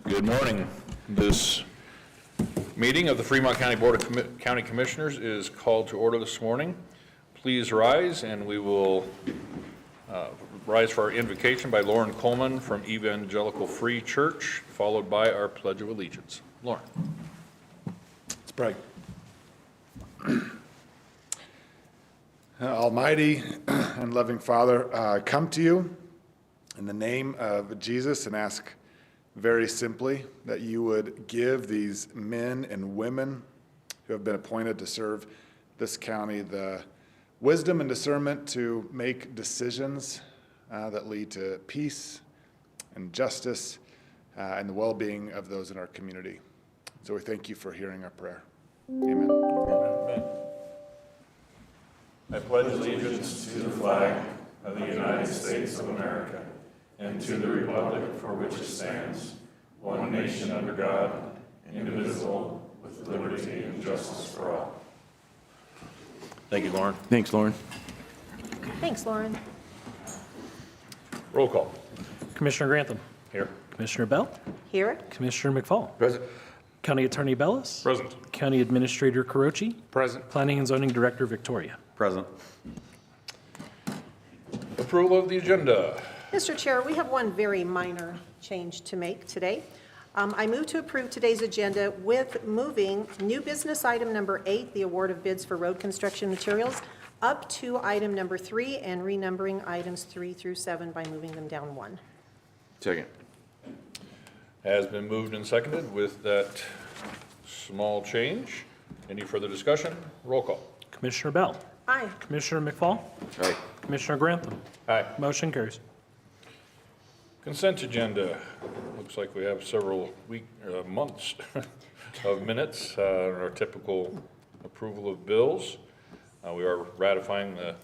Good morning. This meeting of the Fremont County Board of County Commissioners is called to order this morning. Please rise, and we will rise for our invocation by Lauren Coleman from Evangelical Free Church, followed by our Pledge of Allegiance. Lauren. Let's pray. Almighty and loving Father, come to you in the name of Jesus and ask very simply that you would give these men and women who have been appointed to serve this county the wisdom and discernment to make decisions that lead to peace and justice and the well-being of those in our community. So we thank you for hearing our prayer. Amen. Amen. I pledge allegiance to the flag of the United States of America and to the republic for which it stands, one nation under God, indivisible, with liberty and justice for all. Thank you, Lauren. Thanks, Lauren. Thanks, Lauren. Roll call. Commissioner Grantham. Here. Commissioner Bell. Here. Commissioner McFall. Present. County Attorney Bellis. Present. County Administrator Carochi. Present. Planning and Zoning Director Victoria. Present. Approval of the agenda. Mr. Chair, we have one very minor change to make today. I move to approve today's agenda with moving new business item number 8, the award of bids for road construction materials, up to item number 3 and renumbering items 3 through 7 by moving them down 1. Second. Has been moved and seconded with that small change. Any further discussion? Roll call. Commissioner Bell. Aye. Commissioner McFall. Aye. Commissioner Grantham. Aye. Motion carries. Consent agenda. Looks like we have several months of minutes, our typical approval of bills. We are ratifying the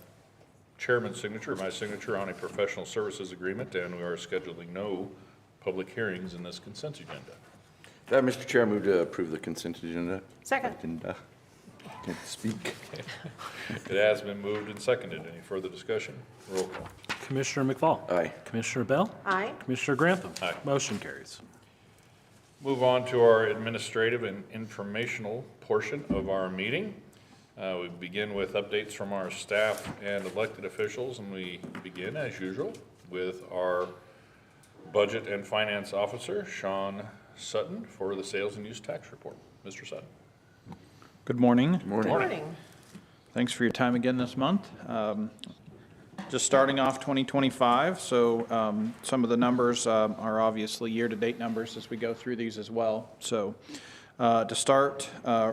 chairman's signature, my signature on a professional services agreement, and we are scheduling no public hearings in this consent agenda. Mr. Chair, I move to approve the consent agenda. Second. Can't speak. It has been moved and seconded. Any further discussion? Roll call. Commissioner McFall. Aye. Commissioner Bell. Aye. Commissioner Grantham. Aye. Motion carries. Move on to our administrative and informational portion of our meeting. We begin with updates from our staff and elected officials, and we begin, as usual, with our Budget and Finance Officer, Sean Sutton, for the Sales and Use Tax Report. Mr. Sutton. Good morning. Good morning. Morning. Thanks for your time again this month. Just starting off 2025, so some of the numbers are obviously year-to-date numbers as we go through these as well. So to start,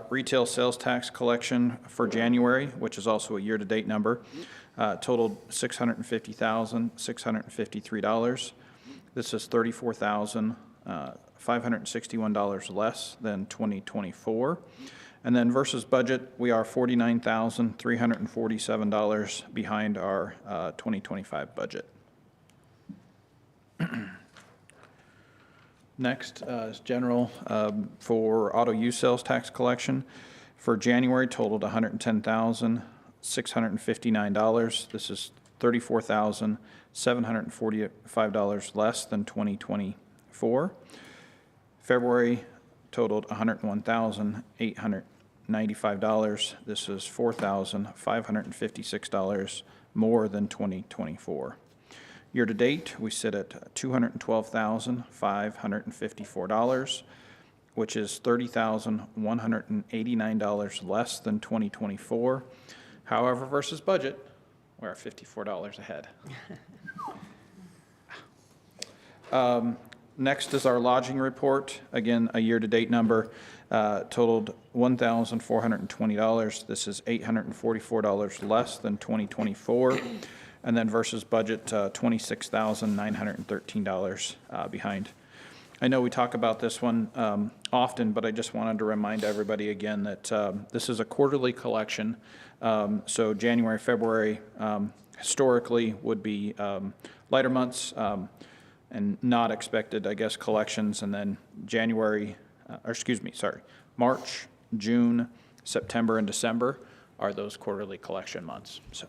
retail sales tax collection for January, which is also a year-to-date number, totaled $650,653. This is $34,561 less than 2024. And then versus budget, we are $49,347 behind our 2025 budget. Next is general for auto use sales tax collection. For January, totaled $110,659. This is $34,745 less than 2024. February totaled $101,895. This is $4,556 more than 2024. Year to date, we sit at $212,554, which is $30,189 less than 2024. However, versus budget, we're $54 ahead. Next is our lodging report. Again, a year-to-date number totaled $1,420. This is $844 less than 2024. And then versus budget, $26,913 behind. I know we talk about this one often, but I just wanted to remind everybody again that this is a quarterly collection. So January, February historically would be lighter months. And not expected, I guess, collections, and then March, June, September, and December are those quarterly collection months. So,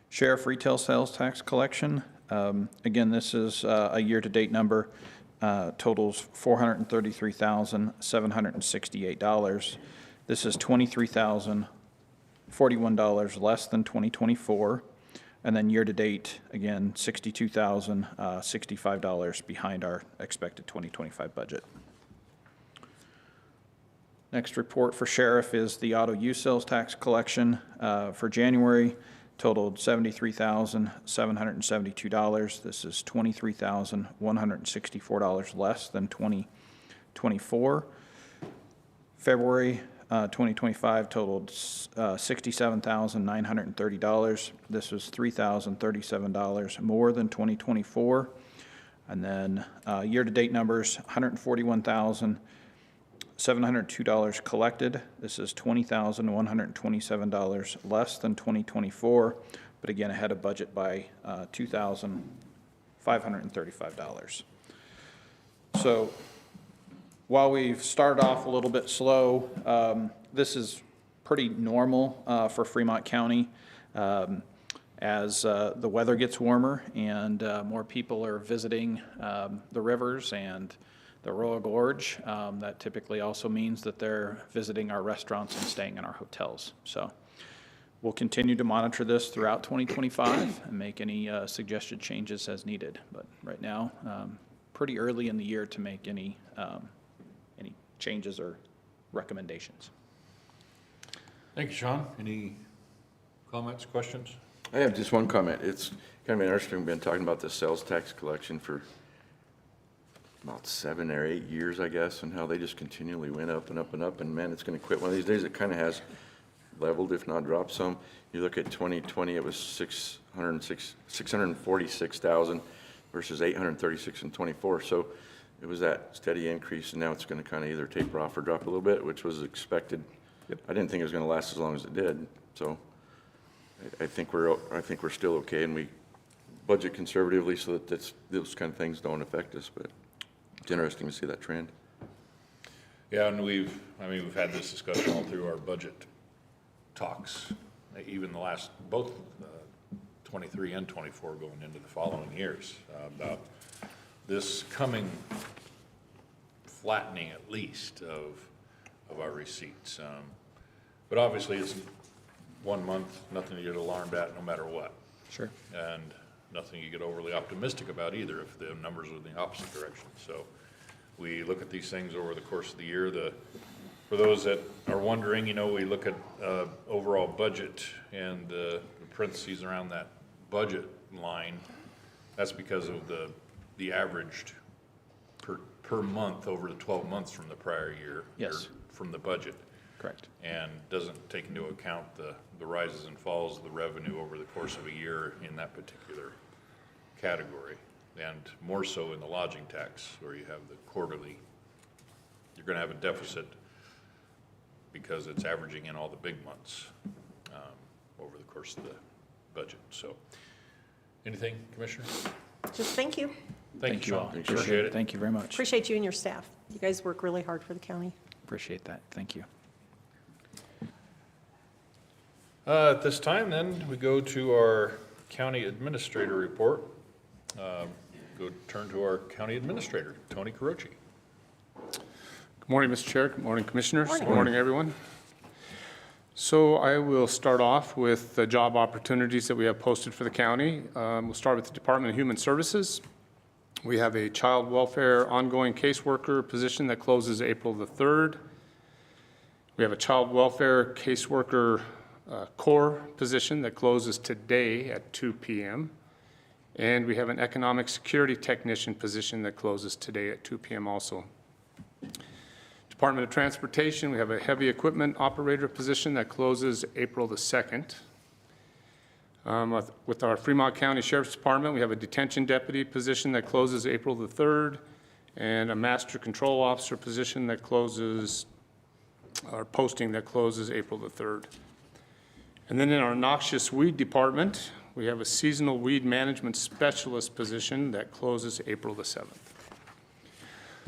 Sheriff retail sales tax collection, Again, this is a year-to-date number, totals $433,768. This is $23,041 less than 2024. And then year-to-date, again, $62,065 behind our expected 2025 budget. Next report for sheriff is the auto use sales tax collection for January, totaled $73,772. This is $23,164 less than 2024. February 2025 totaled $67,930. This was $3,037 more than 2024. And then year-to-date numbers, $141,702 collected. This is $20,127 less than 2024, but again, ahead of budget by $2,535. So while we've started off a little bit slow, this is pretty normal for Fremont County. As the weather gets warmer and more people are visiting the rivers and the Royal Gorge, that typically also means that they're visiting our restaurants and staying in our hotels. So we'll continue to monitor this throughout 2025 and make any suggested changes as needed. But right now, pretty early in the year to make any changes or recommendations. Thank you, Sean. Any comments, questions? I have just one comment. It's kind of interesting, we've been talking about the sales tax collection for about 7 or 8 years, I guess, and how they just continually went up and up and up, and man, it's gonna quit one of these days. It kind of has leveled, if not dropped some. You look at 2020, it was 646,000 versus 836 in 24. So it was that steady increase, and now it's gonna kind of either taper off or drop a little bit, which was expected. I didn't think it was gonna last as long as it did, so I think we're still okay, and we budget conservatively so that those kind of things don't affect us, but it's interesting to see that trend. Yeah, and we've had this discussion all through our budget talks, even the last, both 23 and 24 going into the following years, about this coming flattening at least of our receipts. But obviously it's 1 month, nothing to get alarmed at no matter what. Sure. And nothing you get overly optimistic about either if the numbers are in the opposite direction. So we look at these things over the course of the year. For those that are wondering, we look at overall budget and the parentheses around that budget line. That's because of the averaged per month over the 12 months from the prior year. Yes. From the budget. Correct. And doesn't take into account the rises and falls of the revenue over the course of a year in that particular category. And more so in the lodging tax, where you have the quarterly, you're gonna have a deficit because it's averaging in all the big months over the course of the budget. So, anything, Commissioner? Just thank you. Thank you, Sean. all. Appreciate it. Thank you very much. Appreciate you and your staff. You guys work really hard for the county. Appreciate that. Thank you. At this time, then, we go to our county administrator report. Turn to our county administrator, Tony Carochi. Good morning, Mr. Chair. Good morning, Commissioners. Morning. Good morning, everyone. So I will start off with the job opportunities that we have posted for the county. We'll start with the Department of Human Services. We have a child welfare ongoing caseworker position that closes April the 3rd. We have a child welfare caseworker core position that closes today at 2 p.m. And we have an economic security technician position that closes today at 2 p.m. also. Department of Transportation, we have a heavy equipment operator position that closes April the 2nd. With our Fremont County Sheriff's Department, we have a detention deputy position that closes April the 3rd, and a master control officer position that closes, or posting that closes April the 3rd. And then in our noxious weed department, we have a seasonal weed management specialist position that closes April the 7th.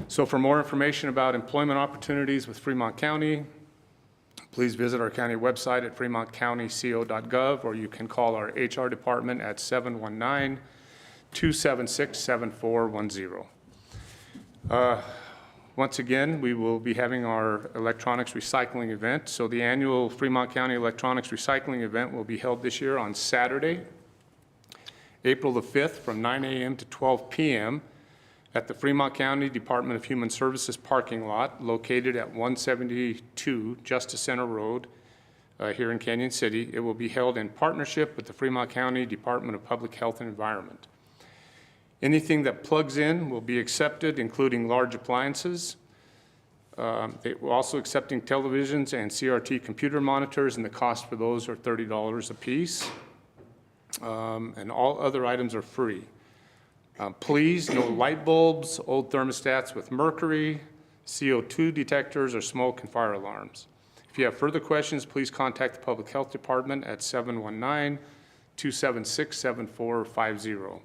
So for more information about employment opportunities with Fremont County, please visit our county website at fremontcountyco.gov, or you can call our HR department at 276-7410. Once again, we will be having our electronics recycling event. So the annual Fremont County Electronics Recycling event will be held this year on Saturday, April the 5th, from 9 a.m. to 12 p.m. at the Fremont County Department of Human Services parking lot located at 172 Justice Center Road here in Canyon City. It will be held in partnership with the Fremont County Department of Public Health and Environment. Anything that plugs in will be accepted, including large appliances. They will also accepting televisions and CRT computer monitors, and the cost for those are $30 a piece. And all other items are free. Please, no light bulbs, old thermostats with mercury, CO2 detectors, or smoke and fire alarms. If you have further questions, please contact the Public Health Department at 719-276-7450.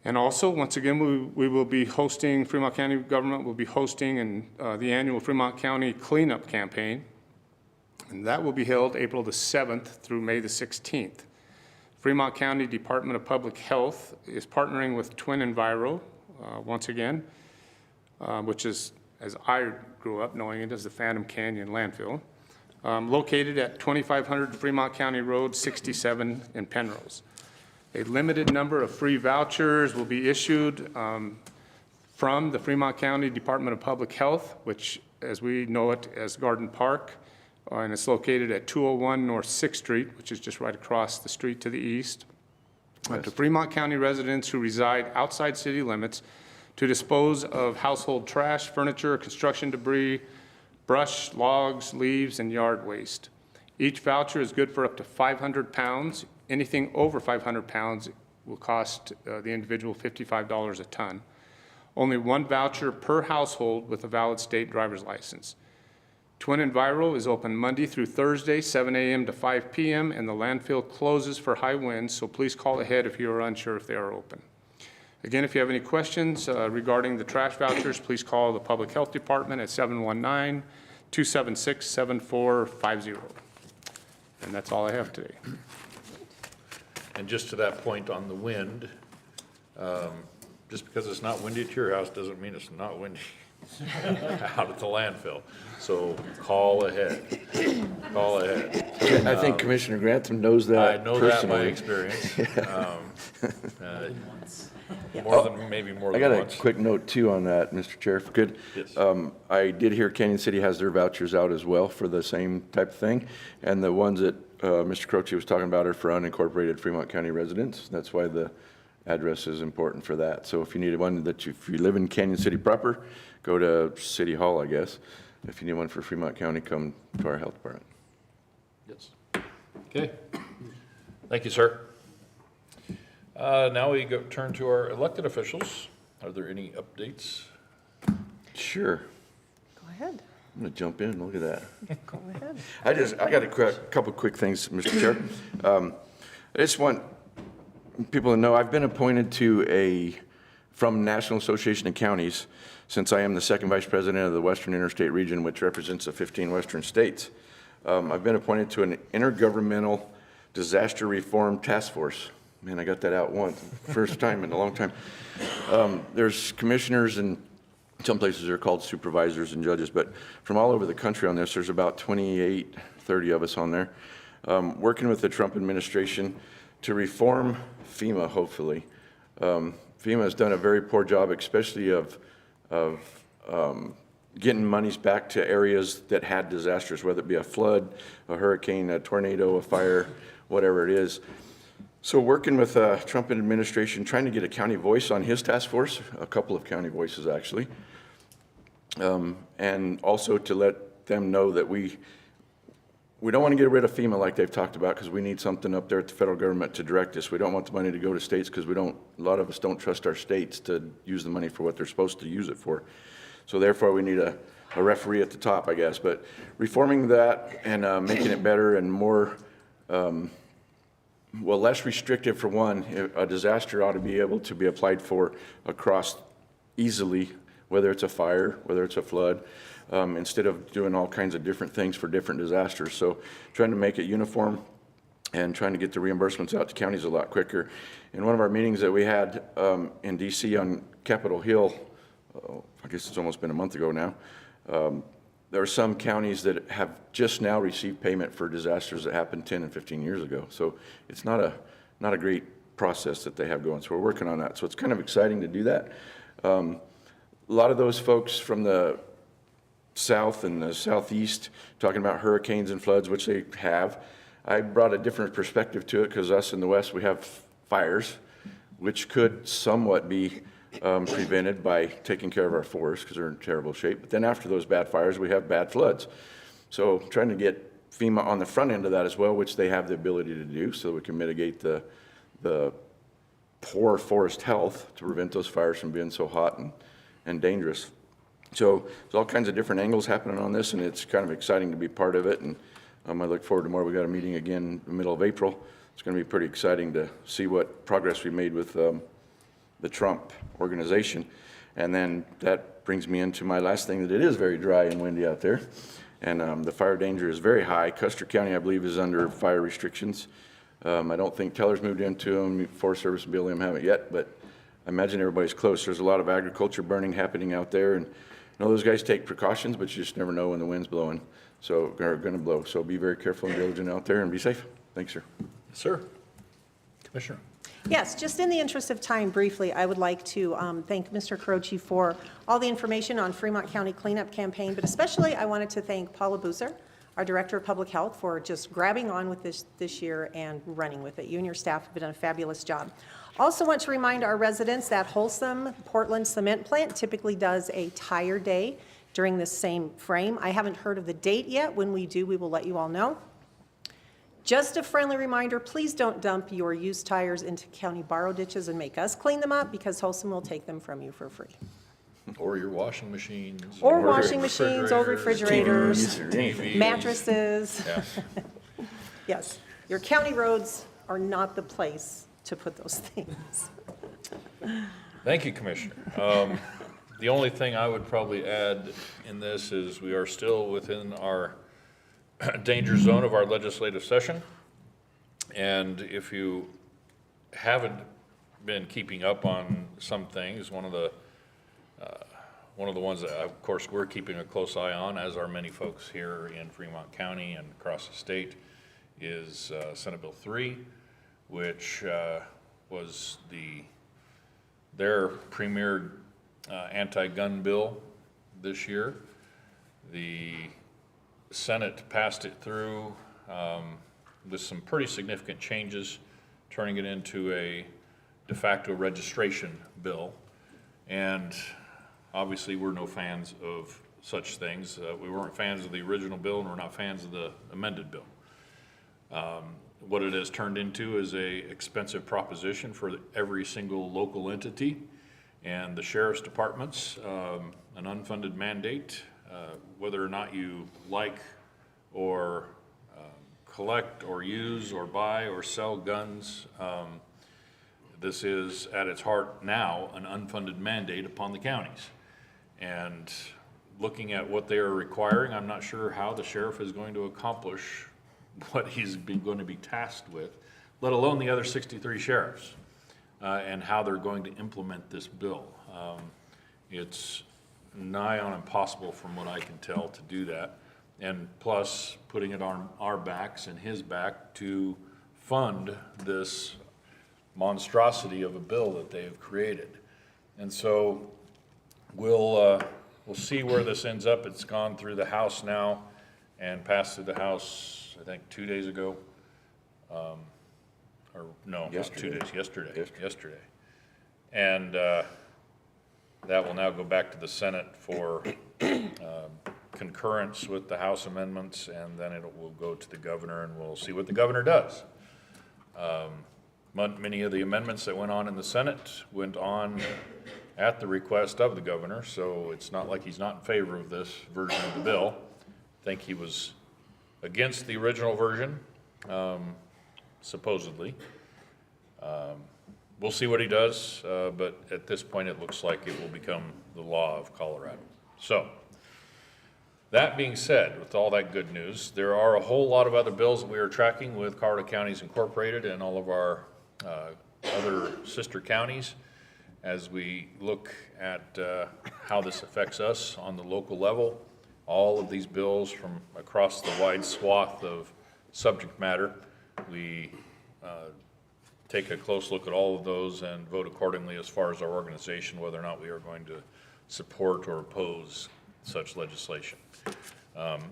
And also, once again, we will be hosting, Fremont County government will be hosting the annual Fremont County Cleanup Campaign. And that will be held April the 7th through May the 16th. Fremont County Department of Public Health is partnering with Twin Enviro, once again, which is, as I grew up knowing it, as the Phantom Canyon landfill, located at 2500 Fremont County Road 67 in Penrose. A limited number of free vouchers will be issued from the Fremont County Department of Public Health, which, as we know it as Garden Park, and it's located at 201 North 6th Street, which is just right across the street to the east. To Fremont County residents who reside outside city limits to dispose of household trash, furniture, construction debris, brush, logs, leaves, and yard waste. Each voucher is good for up to 500 pounds. Anything over 500 pounds will cost the individual $55 a ton. Only one voucher per household with a valid state driver's license. Twin Enviro is open Monday through Thursday, 7 a.m. to 5 p.m., and the landfill closes for high winds, so please call ahead if you are unsure if they are open. Again, if you have any questions regarding the trash vouchers, please call the Public Health Department at 719-276-7450. And that's all I have today. And just to that point on the wind, just because it's not windy at your house doesn't mean it's not windy out at the landfill. So call ahead. Call ahead. I think Commissioner Grantham knows that I know that by personally. experience. Maybe more I than got a once. quick note too on that, Mr. Chair, if I could. Yes. I did hear Canyon City has their vouchers out as well for the same type of thing. And the ones that Mr. Croce was talking about are for unincorporated Fremont County residents. That's why the address is important for that. So if you need one if you live in Canyon City proper, go to City Hall, I guess. If you need one for Fremont County, come to our health department. Yes. Okay. Thank you, sir. Now we turn to our elected officials. Are there any updates? Sure. Go ahead. I'm gonna jump in, look at that. Go ahead. I got a couple quick things, Mr. Chair. I just want people to know I've been appointed from National Association of Counties since I am the second vice president of the Western Interstate Region, which represents the 15 western states. I've been appointed to an intergovernmental disaster reform task force. Man, I got that out once, first time in a long time. There's commissioners and some places they're called supervisors and judges, but from all over the country on this, there's about 28, 30 of us on there, working with the Trump administration to reform FEMA, hopefully. FEMA has done a very poor job, especially of getting monies back to areas that had disasters, whether it be a flood, a hurricane, a tornado, a fire, whatever it is. So working with the Trump administration, trying to get a county voice on his task force, a couple of county voices actually, and also to let them know that we don't want to get rid of FEMA like they've talked about, because we need something up there at the federal government to direct us. We don't want the money to go to states because a lot of us don't trust our states to use the money for what they're supposed to use it for. So therefore, we need a referee at the top, I guess. But reforming that and making it better and more, less restrictive for one. A disaster ought to be able to be applied for across easily, whether it's a fire, whether it's a flood, instead of doing all kinds of different things for different disasters. So trying to make it uniform and trying to get the reimbursements out to counties a lot quicker. In one of our meetings that we had in DC on Capitol Hill, I guess it's almost been a month ago now, there are some counties that have just now received payment for disasters that happened 10 and 15 years ago. So it's not a great process that they have going. So we're working on that. So it's kind of exciting to do that. A lot of those folks from the south and the southeast talking about hurricanes and floods, which they have. I brought a different perspective to it because us in the west, we have fires, which could somewhat be prevented by taking care of our forests because they're in terrible shape. But then after those bad fires, we have bad floods. So trying to get FEMA on the front end of that as well, which they have the ability to do, so we can mitigate the poor forest health to prevent those fires from being so hot and dangerous. So there's all kinds of different angles happening on this, and it's kind of exciting to be part of it. And I look forward to more. We got a meeting again in the middle of April. It's going to be pretty exciting to see what progress we made with the Trump organization. And then that brings me into my last thing, that it is very dry and windy out there. And the fire danger is very high. Custer County, I believe, is under fire restrictions. I don't think Teller's moved into them. Forest Service and BLM haven't yet, but I imagine everybody's close. There's a lot of agriculture burning happening out there. And I know those guys take precautions, but you just never know when the wind's blowing. So, are going to blow. So be very careful and diligent out there and be safe. Thanks, sir. Sir. Commissioner. Yes, just in the interest of time, briefly, I would like to thank Mr. Croce for all the information on Fremont County Cleanup Campaign, but especially I wanted to thank Paula Boozer, our Director of Public Health, for just grabbing on with this year and running with it. You and your staff have done a fabulous job. Also want to remind our residents that Wholesome Portland Cement Plant typically does a tire day during this same frame. I haven't heard of the date yet. When we do, we will let you all know. Just a friendly reminder, please don't dump your used tires into county borrow ditches and make us clean them up, because Wholesome will take them from you for free. Or your washing machines. Or washing machines, old refrigerators, TVs. mattresses. Yeah. Yes, your county roads are not the place to put those things. Thank you, Commissioner. The only thing I would probably add in this is we are still within our danger zone of our legislative session. And if you haven't been keeping up on some things, one of the ones that, of course, we're keeping a close eye on, as are many folks here in Fremont County and across the state, is Senate Bill 3, which was their premier anti-gun bill this year. The Senate passed it through with some pretty significant changes, turning it into a de facto registration bill. And obviously, we're no fans of such things. We weren't fans of the original bill, and we're not fans of the amended bill. What it has turned into is a expensive proposition for every single local entity and the sheriff's departments, an unfunded mandate, whether or not you like or collect or use or buy or sell guns. This is at its heart now an unfunded mandate upon the counties. And looking at what they are requiring, I'm not sure how the sheriff is going to accomplish what he's going to be tasked with, let alone the other 63 sheriffs, and how they're going to implement this bill. It's nigh on impossible, from what I can tell, to do that. And plus, putting it on our backs and his back to fund this monstrosity of a bill that they have created. And so we'll see where this ends up. It's gone through the House now and passed through the House, I think, 2 days ago. Or no, it was 2 days, yesterday. And that will now go back to the Senate for concurrence with the House amendments, and then it will go to the governor, and we'll see what the governor does. Many of the amendments that went on in the Senate went on at the request of the governor, so it's not like he's not in favor of this version of the bill. I think he was against the original version, supposedly. We'll see what he does, but at this point it looks like it will become the law of Colorado. So That being said, with all that good news, there are a whole lot of other bills that we are tracking with Colorado Counties Incorporated and all of our other sister counties as we look at how this affects us on the local level. All of these bills from across the wide swath of subject matter, we take a close look at all of those and vote accordingly as far as our organization, whether or not we are going to support or oppose such legislation.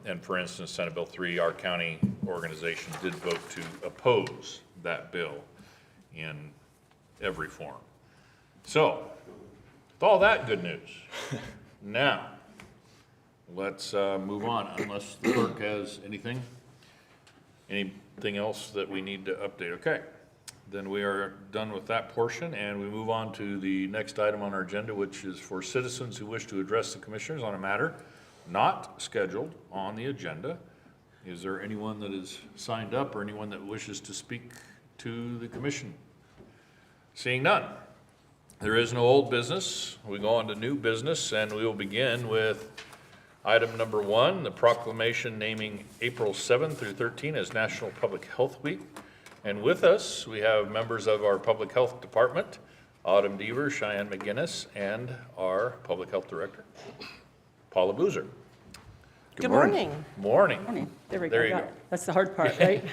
And for instance, Senate Bill 3, our county organization did vote to oppose that bill in every form. So, with all that good news, now, let's move on, unless the clerk has anything else that we need to update. Okay, then we are done with that portion, and we move on to the next item on our agenda, which is for citizens who wish to address the commissioners on a matter not scheduled on the agenda. Is there anyone that is signed up or anyone that wishes to speak to the commission? Seeing none. There is no old business. We go on to new business, and we will begin with item number 1, the proclamation naming April 7th through 13th as National Public Health Week. And with us, we have members of our Public Health Department, Autumn Deaver, Cheyenne McGinnis, and our Public Health Director, Paula Boozer. Good morning. Morning. Morning. There we go. There you Got go. it. That's the hard part, right?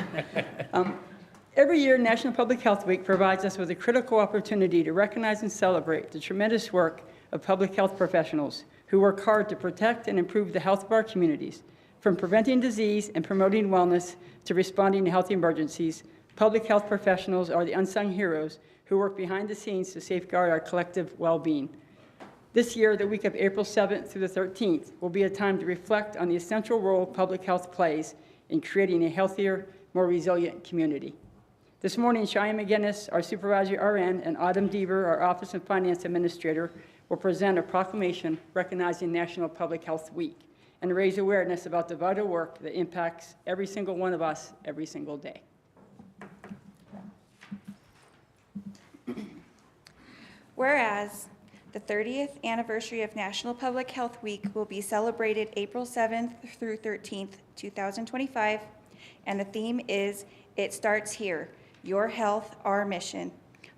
Every year, National Public Health Week provides us with a critical opportunity to recognize and celebrate the tremendous work of public health professionals who work hard to protect and improve the health of our communities. From preventing disease and promoting wellness to responding to health emergencies, public health professionals are the unsung heroes who work behind the scenes to safeguard our collective well-being. This year, the week of April 7th through the 13th, will be a time to reflect on the essential role public health plays in creating a healthier, more resilient community. This morning, Cheyenne McGinnis, our Supervisor RN, and Autumn Deaver, our Office and Finance Administrator, will present a proclamation recognizing National Public Health Week and raise awareness about the vital work that impacts every single one of us every single day. Whereas the 30th anniversary of National Public Health Week will be celebrated April 7th through 13th, 2025, and the theme is It Starts Here, Your Health, Our Mission,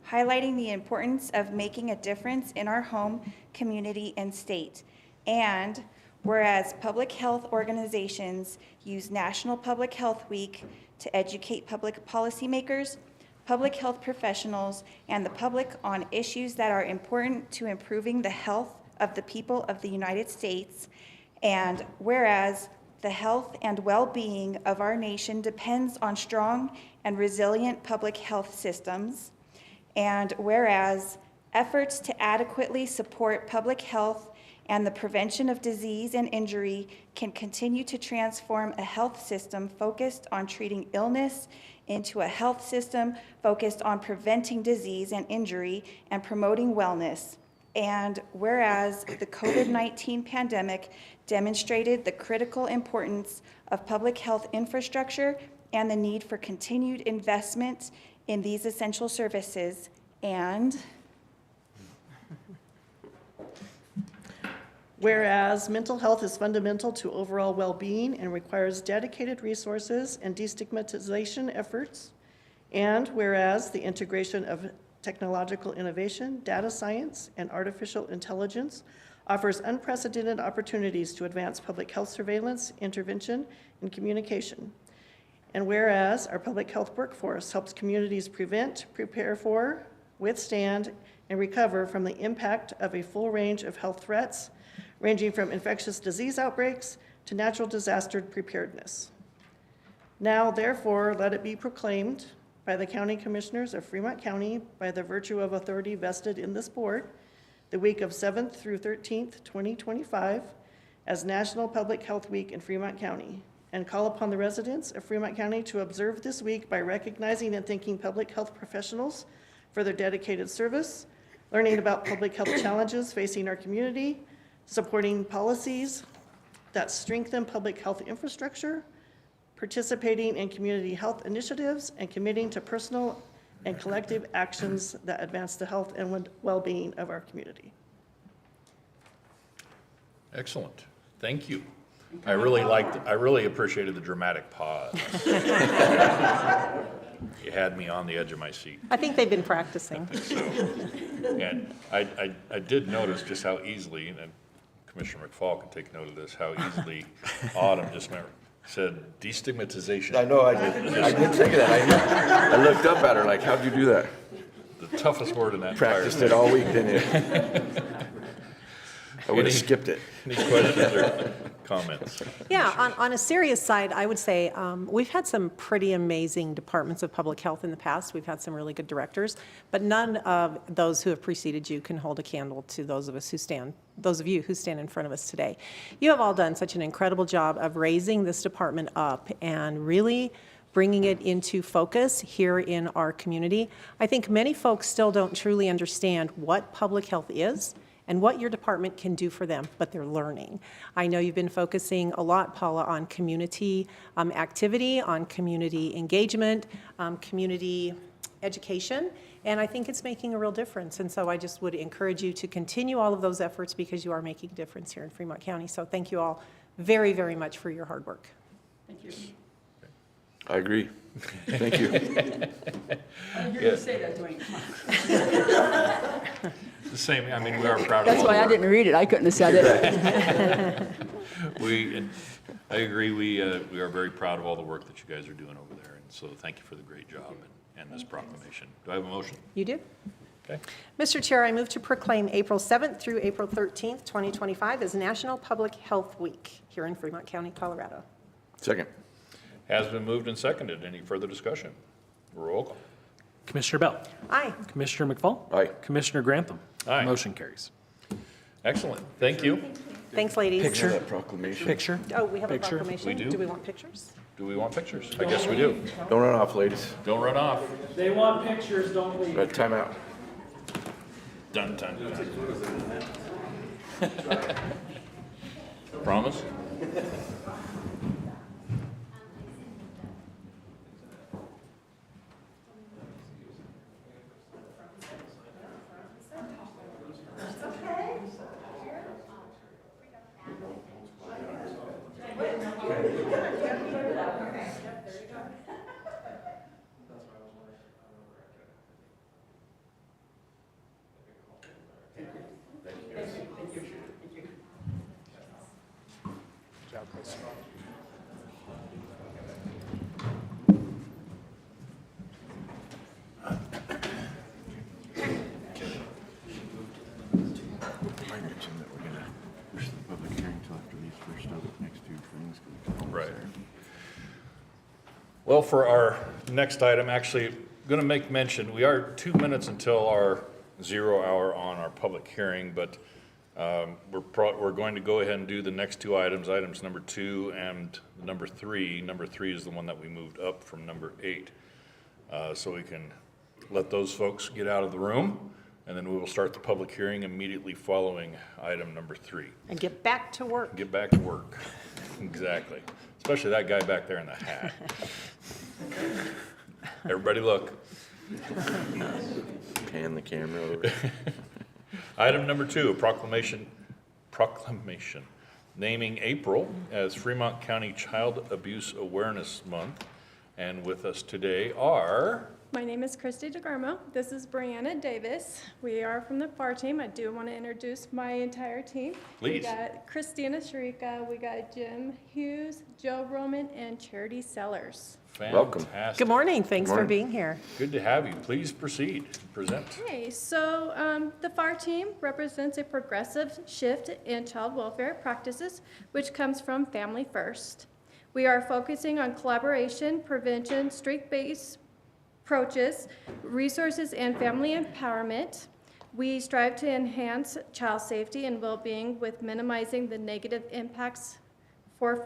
highlighting the importance of making a difference in our home, community, and state. And whereas public health organizations use National Public Health Week to educate public policymakers, public health professionals, and the public on issues that are important to improving the health of the people of the United States. And whereas the health and well-being of our nation depends on strong and resilient public health systems. And whereas efforts to adequately support public health and the prevention of disease and injury can continue to transform a health system focused on treating illness into a health system focused on preventing disease and injury and promoting wellness. And whereas the COVID-19 pandemic demonstrated the critical importance of public health infrastructure and the need for continued investment in these essential services. And whereas mental health is fundamental to overall well-being and requires dedicated resources and destigmatization efforts, and whereas the integration of technological innovation, data science, and artificial intelligence offers unprecedented opportunities to advance public health surveillance, intervention, and communication. And whereas our public health workforce helps communities prevent, prepare for, withstand, and recover from the impact of a full range of health threats, ranging from infectious disease outbreaks to natural disaster preparedness. Now, therefore, let it be proclaimed by the County Commissioners of Fremont County, by the virtue of authority vested in this board, the week of 7th through 13th, 2025, as National Public Health Week in Fremont County, and call upon the residents of Fremont County to observe this week by recognizing and thanking public health professionals for their dedicated service, learning about public health challenges facing our community, supporting policies that strengthen public health infrastructure, participating in community health initiatives, and committing to personal and collective actions that advance the health and well-being of our community. Excellent. Thank you. I really appreciated the dramatic pause. You had me on the edge of my seat. I think they've been practicing. And I did notice just how easily, and Commissioner McFall can take note of this, how easily Autumn just said destigmatization. I know, I did think of that. I looked up at her like, how'd you do that? The toughest word in that entire Practiced thing. it all week, didn't you? I would have skipped it. Any questions or comments? Yeah, on a serious side, I would say we've had some pretty amazing departments of public health in the past. We've had some really good directors, but none of those who have preceded you can hold a candle to those of you who stand in front of us today. You have all done such an incredible job of raising this department up and really bringing it into focus here in our community. I think many folks still don't truly understand what public health is and what your department can do for them, but they're learning. I know you've been focusing a lot, Paula, on community activity, on community engagement, community education, and I think it's making a real difference. And so I just would encourage you to continue all of those efforts because you are making a difference here in Fremont County. So thank you all very, very much for your hard work. Thank you. I agree. Thank you. I hear you say that, Dwayne. The same, I mean, we are proud of That's all why the I work. didn't read it. I couldn't have said it. I agree, we are very proud of all the work that you guys are doing over there, and so thank you for the great job and this proclamation. Do I have a motion? You do? Okay. Mr. Chair, I move to proclaim April 7th through April 13th, 2025 as National Public Health Week here in Fremont County, Colorado. Second. Has been moved and seconded. Any further discussion? Roll call. Commissioner Bell. Aye. Commissioner McFall. Aye. Commissioner Grantham. Aye. Motion carries. Excellent. Thank you. Thanks, ladies. Picture that proclamation. Picture. Oh, we have a Picture. proclamation. We do. Do we want pictures? Do we want pictures? I guess we do. Don't run off, ladies. Don't run off. They want pictures, don't leave. Got time out. Done, done, done. Promise? I mentioned that we're gonna push the public hearing till after these first next two things. Right. Well, for our next item, actually, going to make mention, we are 2 minutes until our 0 hour on our public hearing, but we're going to go ahead and do the next two items, items number 2 and number 3. Number 3 is the one that we moved up from number 8. So we can let those folks get out of the room, and then we will start the public hearing immediately following item number 3. And get back to work. Get back to work. Exactly. Especially that guy back there in the hat. Everybody look. Pan the camera over. Item number 2, a proclamation naming April as Fremont County Child Abuse Awareness Month. And with us today are... My name is Christy DeGarmo. This is Brianna Davis. We are from the FAR team. I do want to introduce my entire team. Please. We got Christina Sharika, we got Jim Hughes, Joe Roman, and Charity Sellers. Welcome. Fantastic. Good morning. Thanks for Morning. being here. Good to have you. Please proceed. Present. Okay, so the FAR team represents a progressive shift in child welfare practices, which comes from Family First. We are focusing on collaboration, prevention, strength-based approaches, resources, and family empowerment. We strive to enhance child safety and well-being with minimizing the negative impacts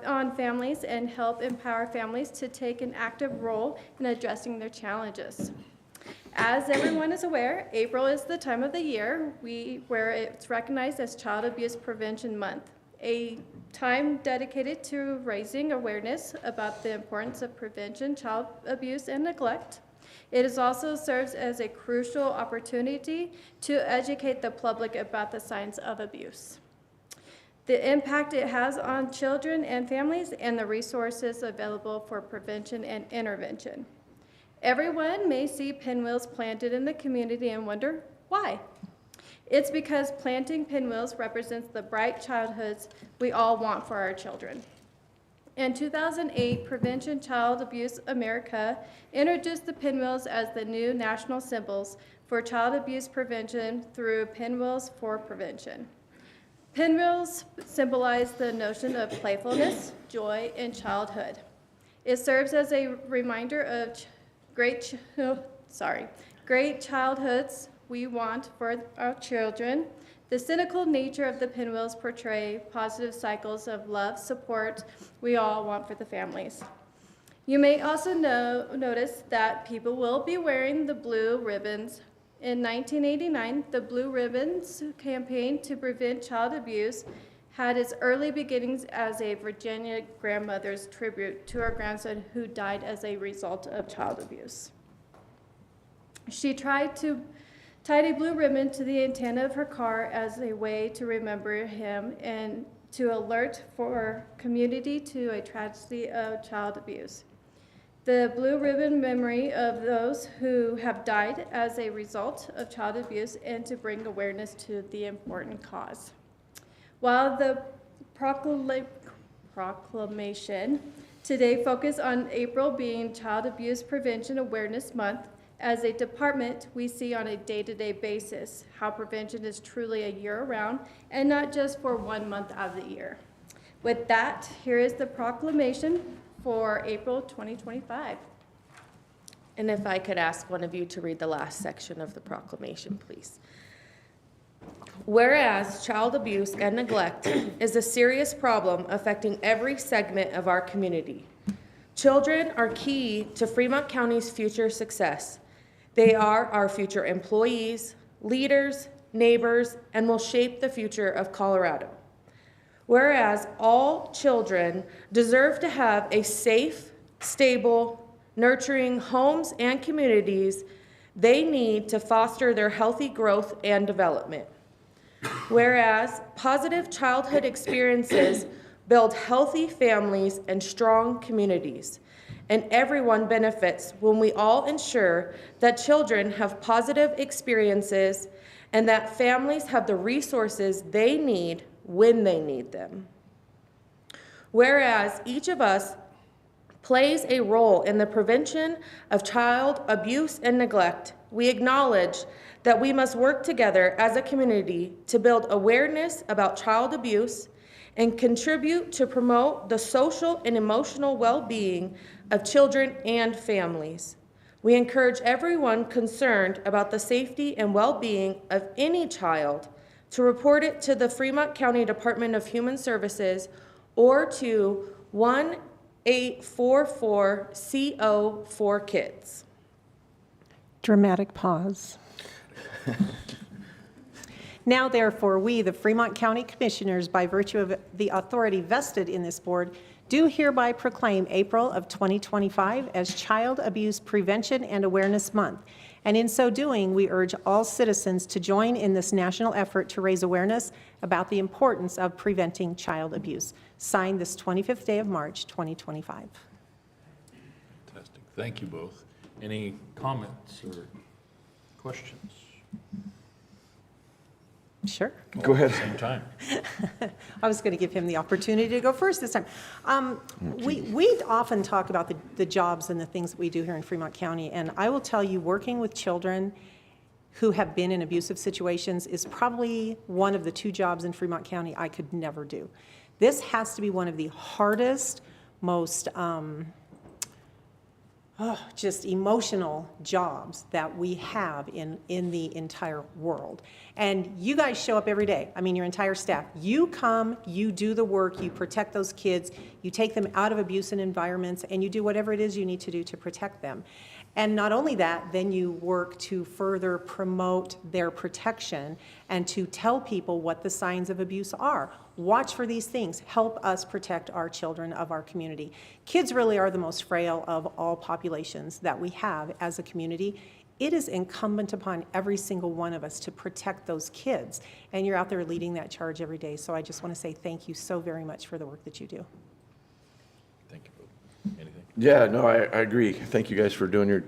on families and help empower families to take an active role in addressing their challenges. As everyone is aware, April is the time of the year where it's recognized as Child Abuse Prevention Month, a time dedicated to raising awareness about the importance of prevention, child abuse, and neglect. It also serves as a crucial opportunity to educate the public about the signs of abuse. the impact it has on children and families, and the resources available for prevention and intervention. Everyone may see pinwheels planted in the community and wonder why. It's because planting pinwheels represents the bright childhoods we all want for our children. In 2008, Prevention Child Abuse America introduced the pinwheels as the new national symbols for child abuse prevention through Pinwheels for Prevention. Pinwheels symbolize the notion of playfulness, joy, and childhood. It serves as a reminder of great childhoods we want for our children. The cynical nature of the pinwheels portray positive cycles of love, support we all want for the families. You may also notice that people will be wearing the blue ribbons. In 1989, the Blue Ribbons campaign to prevent child abuse had its early beginnings as a Virginia grandmother's tribute to her grandson who died as a result of child abuse. She tied a blue ribbon to the antenna of her car as a way to remember him and to alert for community to a tragedy of child abuse. The blue ribbon memory of those who have died as a result of child abuse and to bring awareness to the important cause. While the proclamation today focused on April being Child Abuse Prevention Awareness Month, as a department, we see on a day-to-day basis how prevention is truly a year-round and not just for 1 month out of the year. With that, here is the proclamation for April 2025. And if I could ask one of you to read the last section of the proclamation, please. Whereas child abuse and neglect is a serious problem affecting every segment of our community. Children are key to Fremont County's future success. They are our future employees, leaders, neighbors, and will shape the future of Colorado. Whereas all children deserve to have a safe, stable, nurturing homes and communities they need to foster their healthy growth and development. Whereas positive childhood experiences build healthy families and strong communities, and everyone benefits when we all ensure that children have positive experiences and that families have the resources they need when they need them. Whereas each of us plays a role in the prevention of child abuse and neglect, we acknowledge that we must work together as a community to build awareness about child abuse and contribute to promote the social and emotional well-being of children and families. We encourage everyone concerned about the safety and well-being of any child to report it to the Fremont County Department of Human Services or to 1-844-CO-4-KIDS. Dramatic pause. Now, therefore, we, the Fremont County Commissioners, by virtue of the authority vested in this board, do hereby proclaim April of 2025 as Child Abuse Prevention and Awareness Month. And in so doing, we urge all citizens to join in this national effort to raise awareness about the importance of preventing child abuse. Signed this 25th day of March, 2025. Fantastic. Thank you both. Any comments or questions? Sure. Go ahead. At the same time. I was going to give him the opportunity to go first this time. We often talk about the jobs and the things that we do here in Fremont County, and I will tell you, working with children who have been in abusive situations is probably one of the 2 jobs in Fremont County I could never do. This has to be one of the hardest, most just emotional jobs that we have in the entire world. And you guys show up every day. I mean, your entire staff. You come, you do the work, you protect those kids, you take them out of abusive environments, and you do whatever it is you need to do to protect them. And not only that, then you work to further promote their protection and to tell people what the signs of abuse are. Watch for these things. Help us protect our children of our community. Kids really are the most frail of all populations that we have as a community. it is incumbent upon every single one of us to protect those kids. And you're out there leading that charge every day. So I just want to say thank you so very much for the work that you do. Thank you. Anything? Yeah, no, I agree. Thank you guys for doing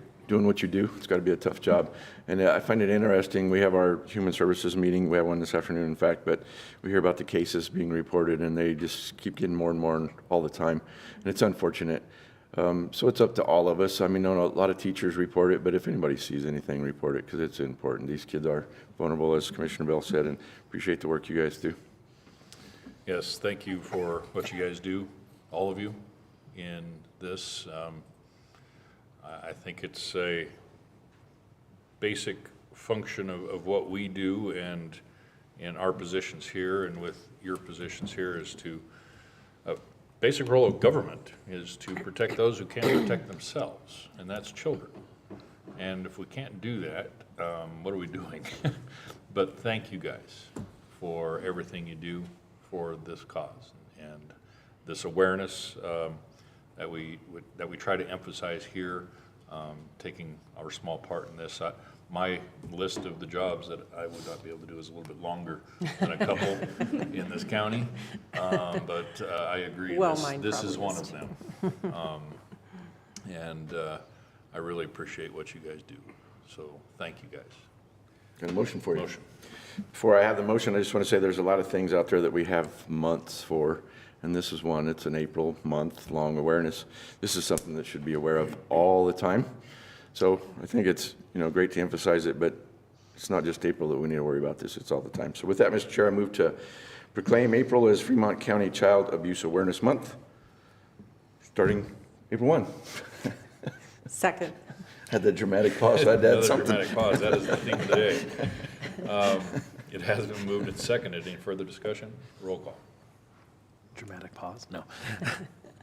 what you do. It's got to be a tough job. And I find it interesting. We have our human services meeting. We have one this afternoon, in fact, but we hear about the cases being reported, and they just keep getting more and more all the time. And it's unfortunate. So it's up to all of us. I mean, no, a lot of teachers report it, but if anybody sees anything, report it, because it's important. These kids are vulnerable, as Commissioner Bell said, and appreciate the work you guys do. Yes, thank you for what you guys do, all of you, in this. I think it's a basic function of what we do, and in our positions here and with your positions here is to, a basic role of government is to protect those who can't protect themselves, and that's children. And if we can't do that, what are we doing? But thank you guys for everything you do for this cause and this awareness that we try to emphasize here, taking our small part in this. My list of the jobs that I would not be able to do is a little bit longer than a couple in this county, but I agree, this is one of them. And I really appreciate what you guys do, so thank you guys. Got a motion for you. Motion. Before I have the motion, I just want to say there's a lot of things out there that we have months for, and this is one. It's an April month-long awareness. This is something that should be aware of all the time. So I think it's, great to emphasize it, but it's not just April that we need to worry about this. It's all the time. So with that, Mr. Chair, I move to proclaim April as Fremont County Child Abuse Awareness Month, starting April 1. Second. Had the dramatic pause. I had to add something. Dramatic pause. That is the theme of the day. It has been moved and seconded. Any further discussion? Roll call. Dramatic pause? No.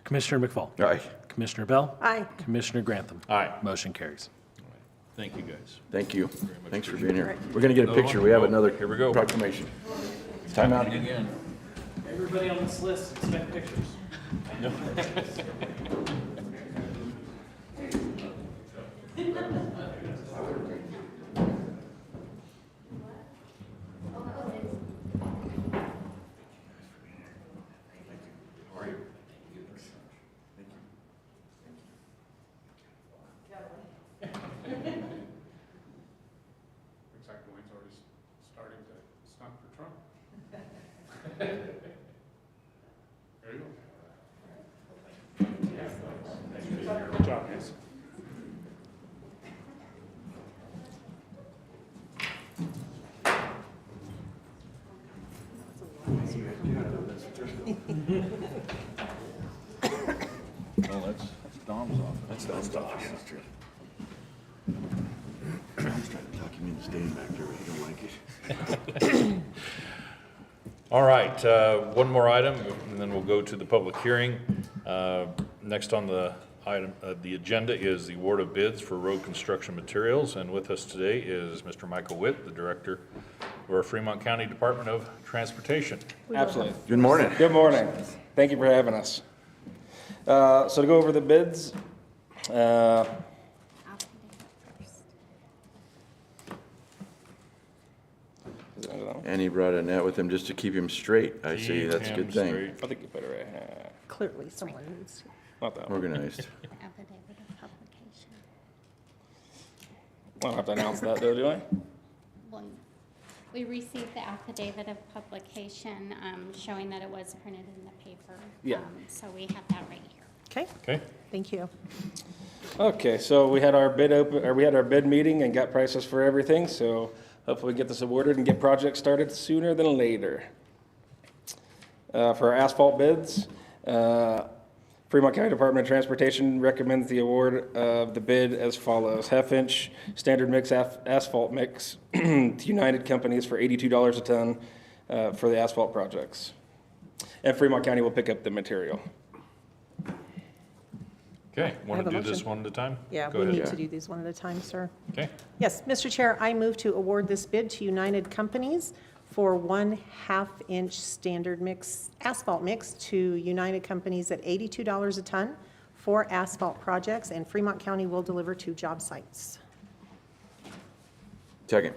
Commissioner McFall? Aye. Commissioner Bell? Aye. Commissioner Grantham? Aye. Motion carries. Thank you, guys. Thank you. Very much Thanks for appreciate being it. here. We're going to get a Another picture. one? We have Oh, another here we go. proclamation. Time out. Again. Everybody on this list, expect pictures. Looks like Wayne's already starting to stunt for Trump. There you go. Good job, guys. Oh, that's Dom's office. That's tough. Yeah, that's true. Tom's trying to talk him into staying back there, but he don't like it. All right, one more item, and then we'll go to the public hearing. Next on the item, the agenda is the award of bids for road construction materials, and with us today is Mr. Michael Witt, the Director of our Fremont County Department of Transportation. Absolutely. Good morning. Good morning. Thank you for having us. So to go over the bids, And he brought a net with him just to keep him straight. I see. Keep That's a him good thing. straight. I think you put it right here. Clearly, someone needs to. Not that one. Organized. Affidavit of publication. I don't have to announce that though, do I? Well, we received the affidavit of publication showing that it was printed in the paper. Yeah. So we have that right here. Okay, Okay, thank you. Okay, so we had our bid meeting and got prices for everything, so hopefully we get this awarded and get projects started sooner than later. For our asphalt bids, Fremont County Department of Transportation recommends the award of the bid as follows. Half-inch standard mix asphalt mix to United Companies for $82 a ton for the asphalt projects. And Fremont County will pick up the material. okay. Want have to a do this motion. one at a time? Yeah, Go we ahead. need to do these one at a time, sir. Okay, Yes, Mr. Chair, I move to award this bid to United Companies for 1/2 inch standard mix, asphalt mix to United Companies at $82 a ton for asphalt projects, and Fremont County will deliver to job sites. Second.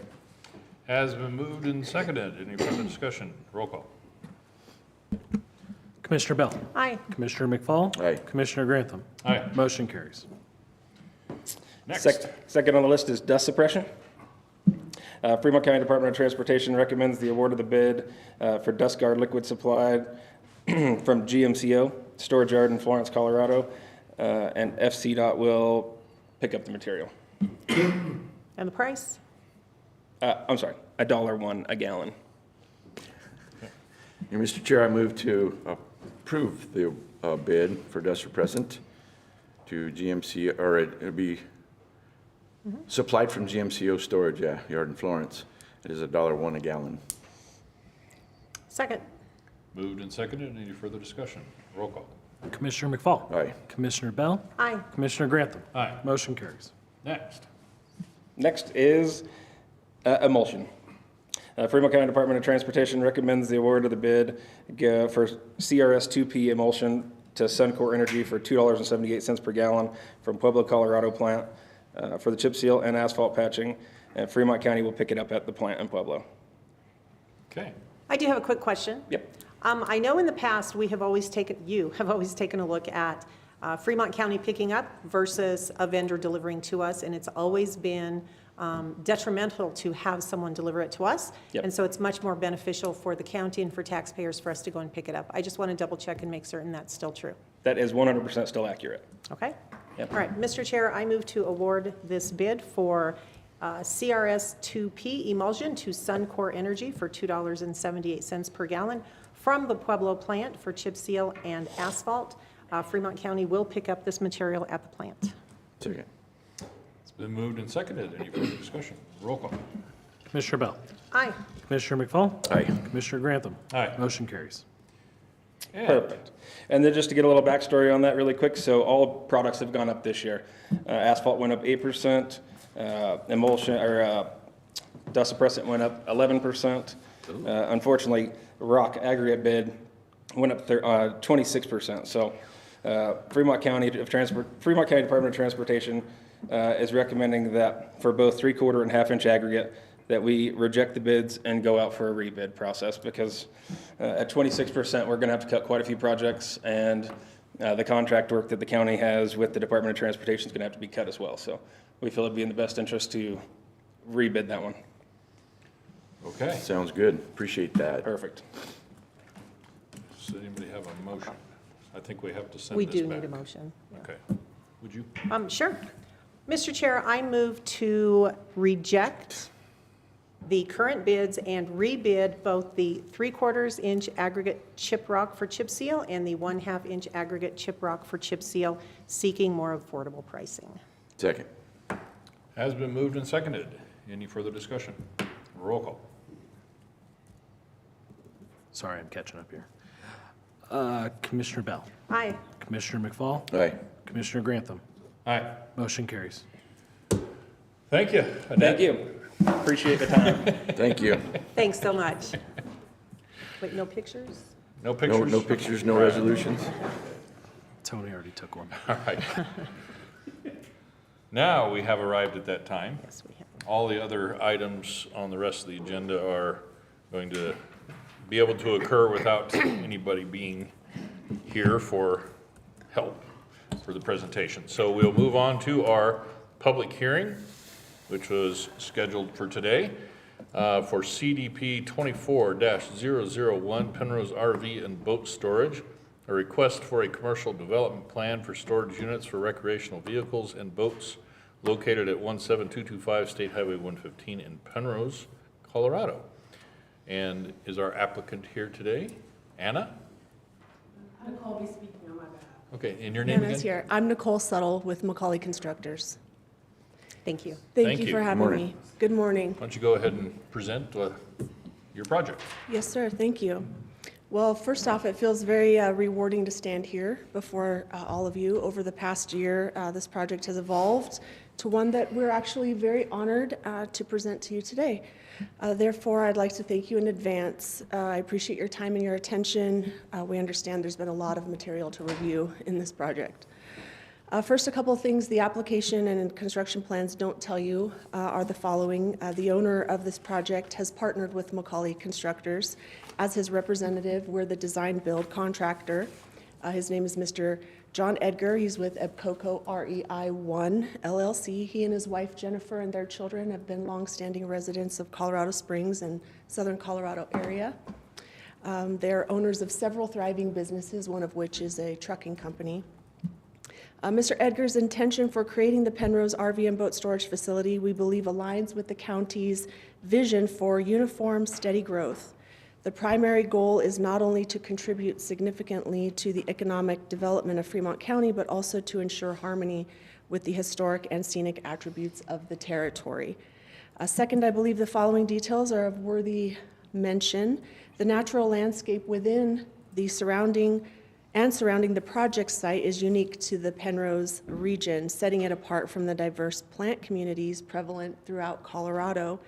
Has been moved and seconded. Any further discussion? Roll call. Commissioner Bell. Aye. Commissioner McFall. Aye. Commissioner Grantham. Aye. Motion carries. Next. Second on the list is dust suppression. Fremont County Department of Transportation recommends the award of the bid for dust guard liquid supplied from GMCO Storage Yard in Florence, Colorado, and FCDOT will pick up the material. And the price? I'm sorry, $1.01 a gallon. And Mr. Chair, I move to approve the bid for dust suppressant to GMC, or it'll be supplied from GMCO Storage, Yard in Florence. It is $1.01 a gallon. Second. Moved and seconded. Any further discussion? Roll call. Commissioner McFall. Aye. Commissioner Bell. Aye. Commissioner Grantham. Aye. Motion carries. Next. Next is emulsion. Fremont County Department of Transportation recommends the award of the bid for CRS 2P emulsion to Suncor Energy for $2.78 per gallon from Pueblo, Colorado plant for the chip seal and asphalt patching, and Fremont County will pick it up at the plant in Pueblo. Okay. I do have a quick question. Yep. I know in the past, you have always taken a look at Fremont County picking up versus a vendor delivering to us, and it's always been detrimental to have someone deliver it to us. Yep. And so it's much more beneficial for the county and for taxpayers for us to go and pick it up. I just want to double check and make certain that's still true. That is 100% still accurate. Okay? Yep. All right, Mr. Chair, I move to award this bid for CRS 2P emulsion to Suncor Energy for $2.78 per gallon from the Pueblo plant for chip seal and asphalt. Fremont County will pick up this material at the plant. Second. It's been moved and seconded. Any further discussion? Roll call. Commissioner Bell. Aye. Commissioner McFall. Aye. Commissioner Grantham. Aye. Motion carries. And Perfect. And then just to get a little backstory on that really quick, so all products have gone up this year. Asphalt went up 8%, emulsion, or dust suppressant went up 11%. Unfortunately, rock aggregate bid went up 26%. So Fremont County Department of Transportation is recommending that for both 3/4 and 1/2 inch aggregate, that we reject the bids and go out for a rebid process, because at 26%, we're going to have to cut quite a few projects, and the contract work that the county has with the Department of Transportation is going to have to be cut as well. So we feel it'd be in the best interest to rebid that one. okay. Sounds good. Appreciate that. Perfect. Does anybody have a motion? I think we have to send We this do back. need a motion. Okay. Would you? Sure. Mr. Chair, I move to reject the current bids and rebid both the 3/4 inch aggregate chip rock for chip seal and the 1/2 inch aggregate chip rock for chip seal, seeking more affordable pricing. Second. Has been moved and seconded. Any further discussion? Roll call. Sorry, I'm catching up here. Commissioner Bell. Aye. Commissioner McFall. Aye. Commissioner Grantham. Aye. Motion carries. Thank you. Thank you. Appreciate the time. Thank you. Thanks so much. Wait, no pictures? No No, pictures? no pictures, no resolutions? Tony already took one. All right. Now we have arrived at that time. Yes, we have. All the other items on the rest of the agenda are going to be able to occur without anybody being here for help for the presentation. So we'll move on to our public hearing, which was scheduled for today, for CDP 24-001 Penrose RV and Boat Storage, a request for a commercial development plan for storage units for recreational vehicles and boats located at 17225 State Highway 115 in Penrose, Colorado. And is our applicant here today? Anna? Nicole be speaking on my behalf. Okay, and your name Anna's again? here. I'm Nicole Settle with Macaulay Constructors. Thank you. Thank Thank you you. for Good having morning. me. Good morning. Why don't you go ahead and present your project? Yes, sir. Thank you. Well, first off, it feels very rewarding to stand here before all of you. Over the past year, this project has evolved to one that we're actually very honored to present to you today. Therefore, I'd like to thank you in advance. I appreciate your time and your attention. We understand there's been a lot of material to review in this project. First, a couple of things the application and construction plans don't tell you are the following. The owner of this project has partnered with Macaulay Constructors as his representative. We're the design-build contractor. His name is Mr. John Edgar. He's with BOCC REI1 LLC. He and his wife Jennifer and their children have been longstanding residents of Colorado Springs and southern Colorado area. They're owners of several thriving businesses, one of which is a trucking company. Mr. Edgar's intention for creating the Penrose RV and boat storage facility, we believe, aligns with the county's vision for uniform, steady growth. The primary goal is not only to contribute significantly to the economic development of Fremont County, but also to ensure harmony with the historic and scenic attributes of the territory. Second, I believe the following details are of worthy mention. The natural landscape within the surrounding the project site is unique to the Penrose region, setting it apart from the diverse plant communities prevalent throughout Colorado.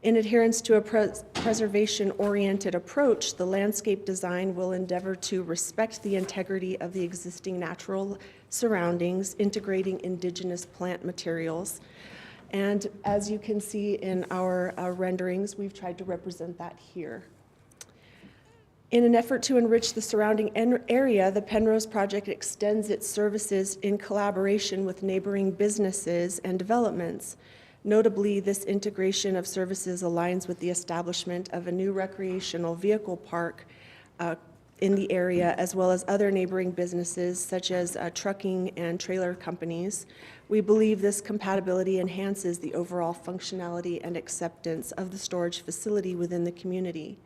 In adherence to a preservation-oriented approach, the landscape design will endeavor to respect the integrity of the existing natural surroundings, integrating indigenous plant materials. And as you can see in our renderings, we've tried to represent that here. In an effort to enrich the surrounding area, the Penrose project extends its services in collaboration with neighboring businesses and developments. Notably, this integration of services aligns with the establishment of a new recreational vehicle park in the area, as well as other neighboring businesses such as trucking and trailer companies. We believe this compatibility enhances the overall functionality and acceptance of the storage facility within the community.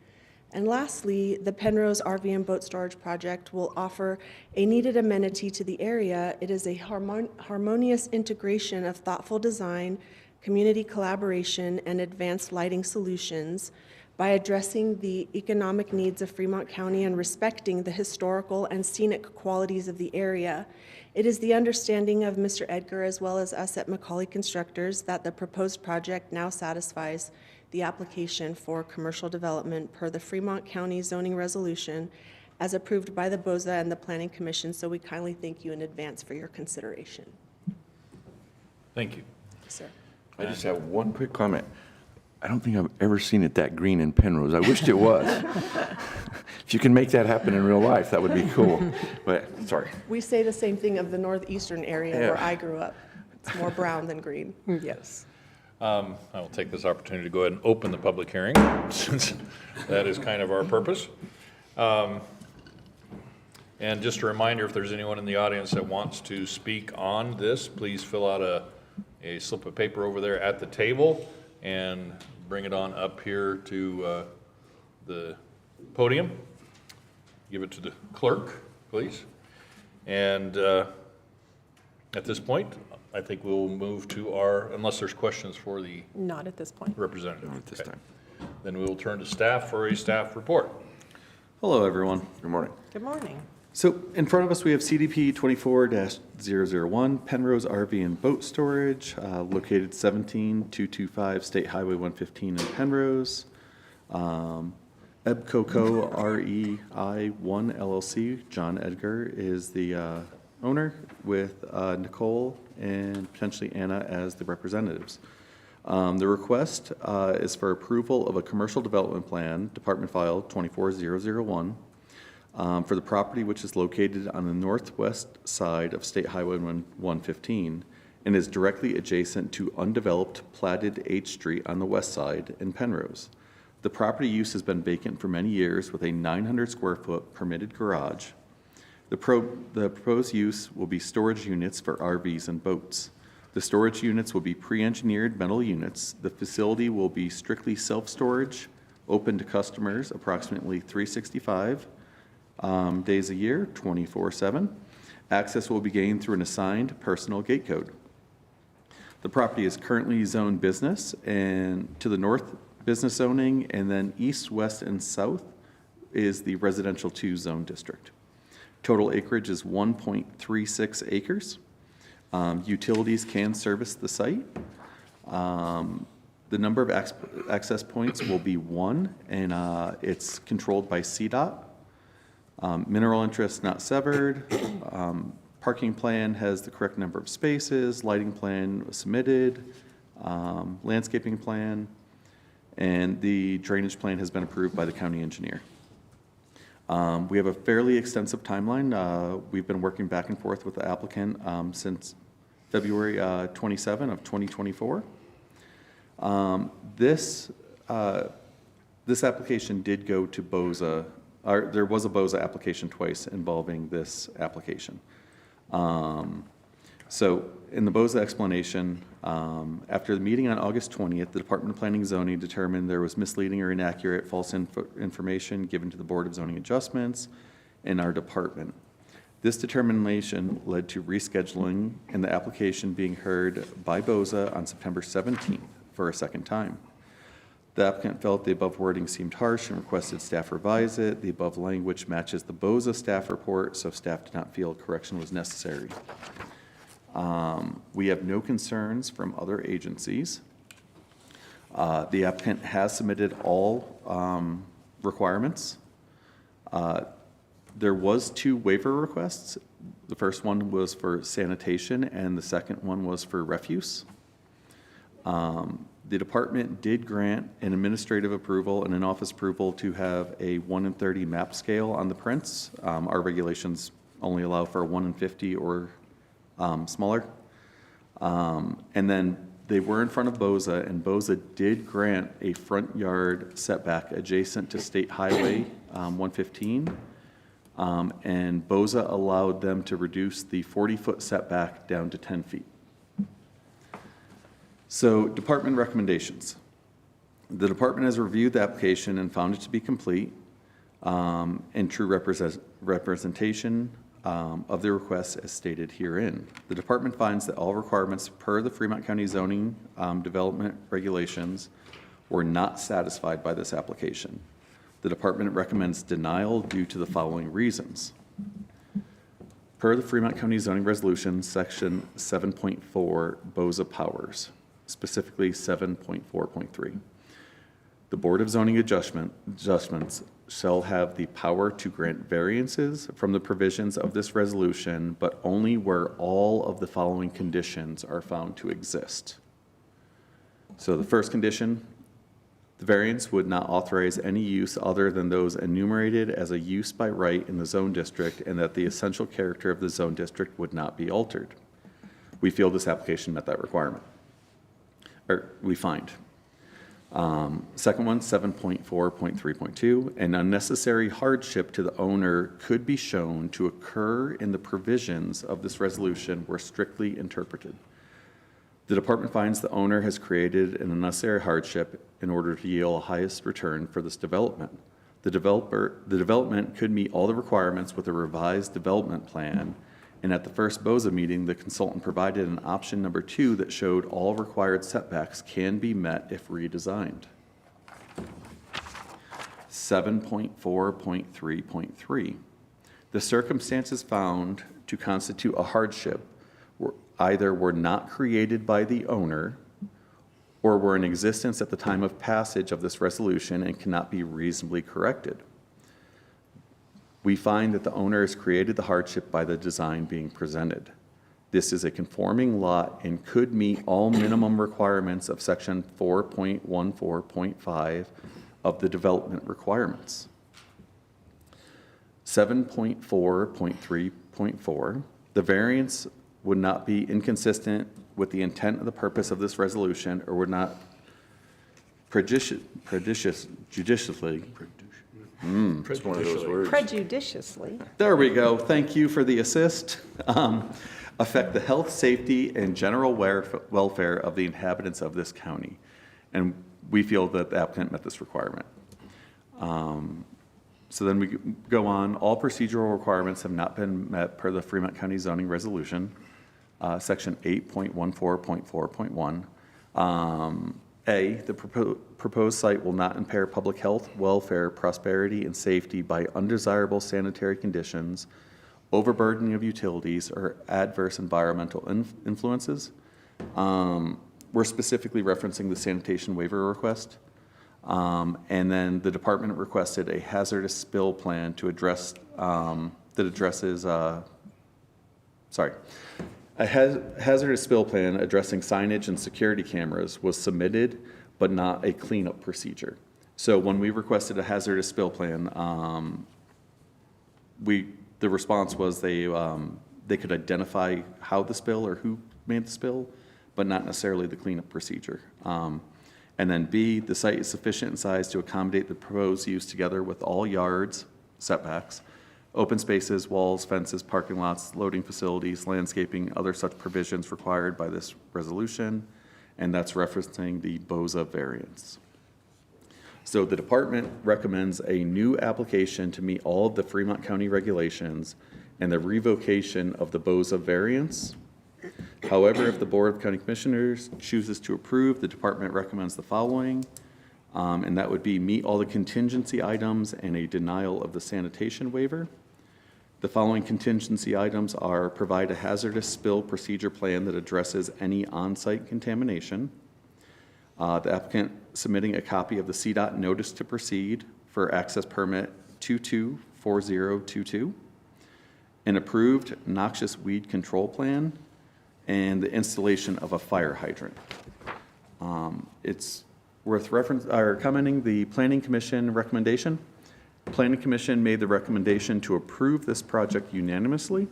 And lastly, the Penrose RV and boat storage project will offer a needed amenity to the area. It is a harmonious integration of thoughtful design, community collaboration, and advanced lighting solutions by addressing the economic needs of Fremont County and respecting the historical and scenic qualities of the area. It is the understanding of Mr. Edgar, as well as us at Macaulay Constructors, that the proposed project now satisfies the application for commercial development per the Fremont County zoning resolution as approved by the BOCC and the Planning Commission, so we kindly thank you in advance for your consideration. Thank you. Yes, sir. I just have one quick comment. I don't think I've ever seen it that green in Penrose. I wished it was. If you can make that happen in real life, that would be cool. But, sorry. We say the same thing of the northeastern area where I grew up. It's more brown than green. Yes. I will take this opportunity to go ahead and open the public hearing, since that is kind of our purpose. And just a reminder, if there's anyone in the audience that wants to speak on this, please fill out a slip of paper over there at the table and bring it on up here to the podium. Give it to the clerk, please. And at this point, I think we'll move to our, unless there's questions for the Not at this point. representative. Not at this time. Then we will turn to staff for a staff report. Hello, everyone. Good morning. Good morning. So in front of us, we have CDP 24-001, Penrose RV and Boat Storage, located 17225 State Highway 115 in Penrose. BOCC REI1 LLC, John Edgar is the owner, with Nicole and potentially Anna as the representatives. The request is for approval of a commercial development plan, Department File 24001, for the property which is located on the northwest side of State Highway 115 and is directly adjacent to undeveloped platted H Street on the west side in Penrose. The property use has been vacant for many years with a 900 square foot permitted garage. The proposed use will be storage units for RVs and boats. The storage units will be pre-engineered metal units. The facility will be strictly self-storage, open to customers approximately 365 days a year, 24/7. Access will be gained through an assigned personal gate code. The property is currently zoned business, and to the north, business zoning, and then east, west, and south is the residential 2 zone district. Total acreage is 1.36 acres. Utilities can service the site. The number of access points will be 1, and it's controlled by CDOT. Mineral interest not severed. Parking plan has the correct number of spaces, lighting plan was submitted, landscaping plan, and the drainage plan has been approved by the county engineer. We have a fairly extensive timeline. We've been working back and forth with the applicant since February 27 of 2024. This application did go to BOCC, or there was a BOCC application twice involving this application. So in the BOCC explanation, after the meeting on August 20th, the Department of Planning and Zoning determined there was misleading or inaccurate false information given to the Board of Zoning Adjustments and our department. This determination led to rescheduling and the application being heard by BOCC on September 17th for a second time. The applicant felt the above wording seemed harsh and requested staff revise it. The above language matches the BOCC staff report, so staff did not feel correction was necessary. We have no concerns from other agencies. The applicant has submitted all requirements. There was 2 waiver requests. The first one was for sanitation and the second one was for refuse. The department did grant an administrative approval and an office approval to have a 1:30 map scale on the prints. Our regulations only allow for 1:50 or smaller. And then they were in front of BOCC, and BOCC did grant a front yard setback adjacent to State Highway 115. And BOCC allowed them to reduce the 40-foot setback down to 10 feet. So department recommendations. The department has reviewed the application and found it to be complete and true representation of the request as stated herein. The department finds that all requirements per the Fremont County zoning development regulations were not satisfied by this application. The department recommends denial due to the following reasons. Per the Fremont County zoning resolution, section 7.4 BOCC powers, specifically 7.4.3. The Board of Zoning Adjustments shall have the power to grant variances from the provisions of this resolution, but only where all of the following conditions are found to exist. So the first condition, the variance would not authorize any use other than those enumerated as a use by right in the zone district, and that the essential character of the zone district would not be altered. We feel this application met that requirement, or we find. Second one, 7.4.3.2, an unnecessary hardship to the owner could be shown to occur in the provisions of this resolution were strictly interpreted. The department finds the owner has created an unnecessary hardship in order to yield a highest return for this development. The development could meet all the requirements with a revised development plan, and at the first BOCC meeting, the consultant provided an option number 2 that showed all required setbacks can be met if redesigned. 7.4.3.3. The circumstances found to constitute a hardship either were not created by the owner or were in existence at the time of passage of this resolution and cannot be reasonably corrected. We find that the owner has created the hardship by the design being presented. This is a conforming lot and could meet all minimum requirements of section 4.14.5 of the development requirements. 7.4.3.4, the variance would not be inconsistent with the intent of the purpose of this resolution or would not judiciously It's one of those words. Prejudiciously. There we go. Thank you for the assist. Affect the health, safety, and general welfare of the inhabitants of this county. And we feel that the applicant met this requirement. So then we go on. All procedural requirements have not been met per the Fremont County zoning resolution, section 8.14.4.1. A, the proposed site will not impair public health, welfare, prosperity, and safety by undesirable sanitary conditions, overburdening of utilities, or adverse environmental influences. We're specifically referencing the sanitation waiver request. And then the department requested a hazardous spill plan to address, that addresses sorry. A hazardous spill plan addressing signage and security cameras was submitted, but not a cleanup procedure. So when we requested a hazardous spill plan, the response was they could identify how the spill or who made the spill, but not necessarily the cleanup procedure. And then B, the site is sufficient in size to accommodate the proposed use together with all yards, setbacks, open spaces, walls, fences, parking lots, loading facilities, landscaping, other such provisions required by this resolution, and that's referencing the BOCC variance. So the department recommends a new application to meet all of the Fremont County regulations and the revocation of the BOCC variance. However, if the Board of County Commissioners chooses to approve, the department recommends the following, and that would be meet all the contingency items and a denial of the sanitation waiver. The following contingency items are provide a hazardous spill procedure plan that addresses any on-site contamination. The applicant submitting a copy of the CDOT notice to proceed for access permit 224022, an approved noxious weed control plan, and the installation of a fire hydrant. It's worth commenting the Planning Commission recommendation. Planning Commission made the recommendation to approve this project unanimously.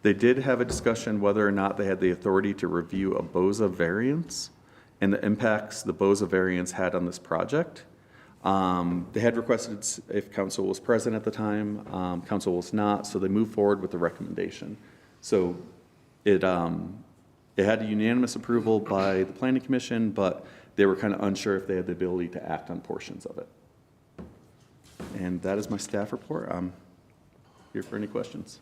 They did have a discussion whether or not they had the authority to review a BOCC variance and the impacts the BOCC variance had on this project. They had requested if council was present at the time. Council was not, so they moved forward with the recommendation. So it had a unanimous approval by the Planning Commission, but they were kind of unsure if they had the ability to act on portions of it. And that is my staff report. I'm here for any questions.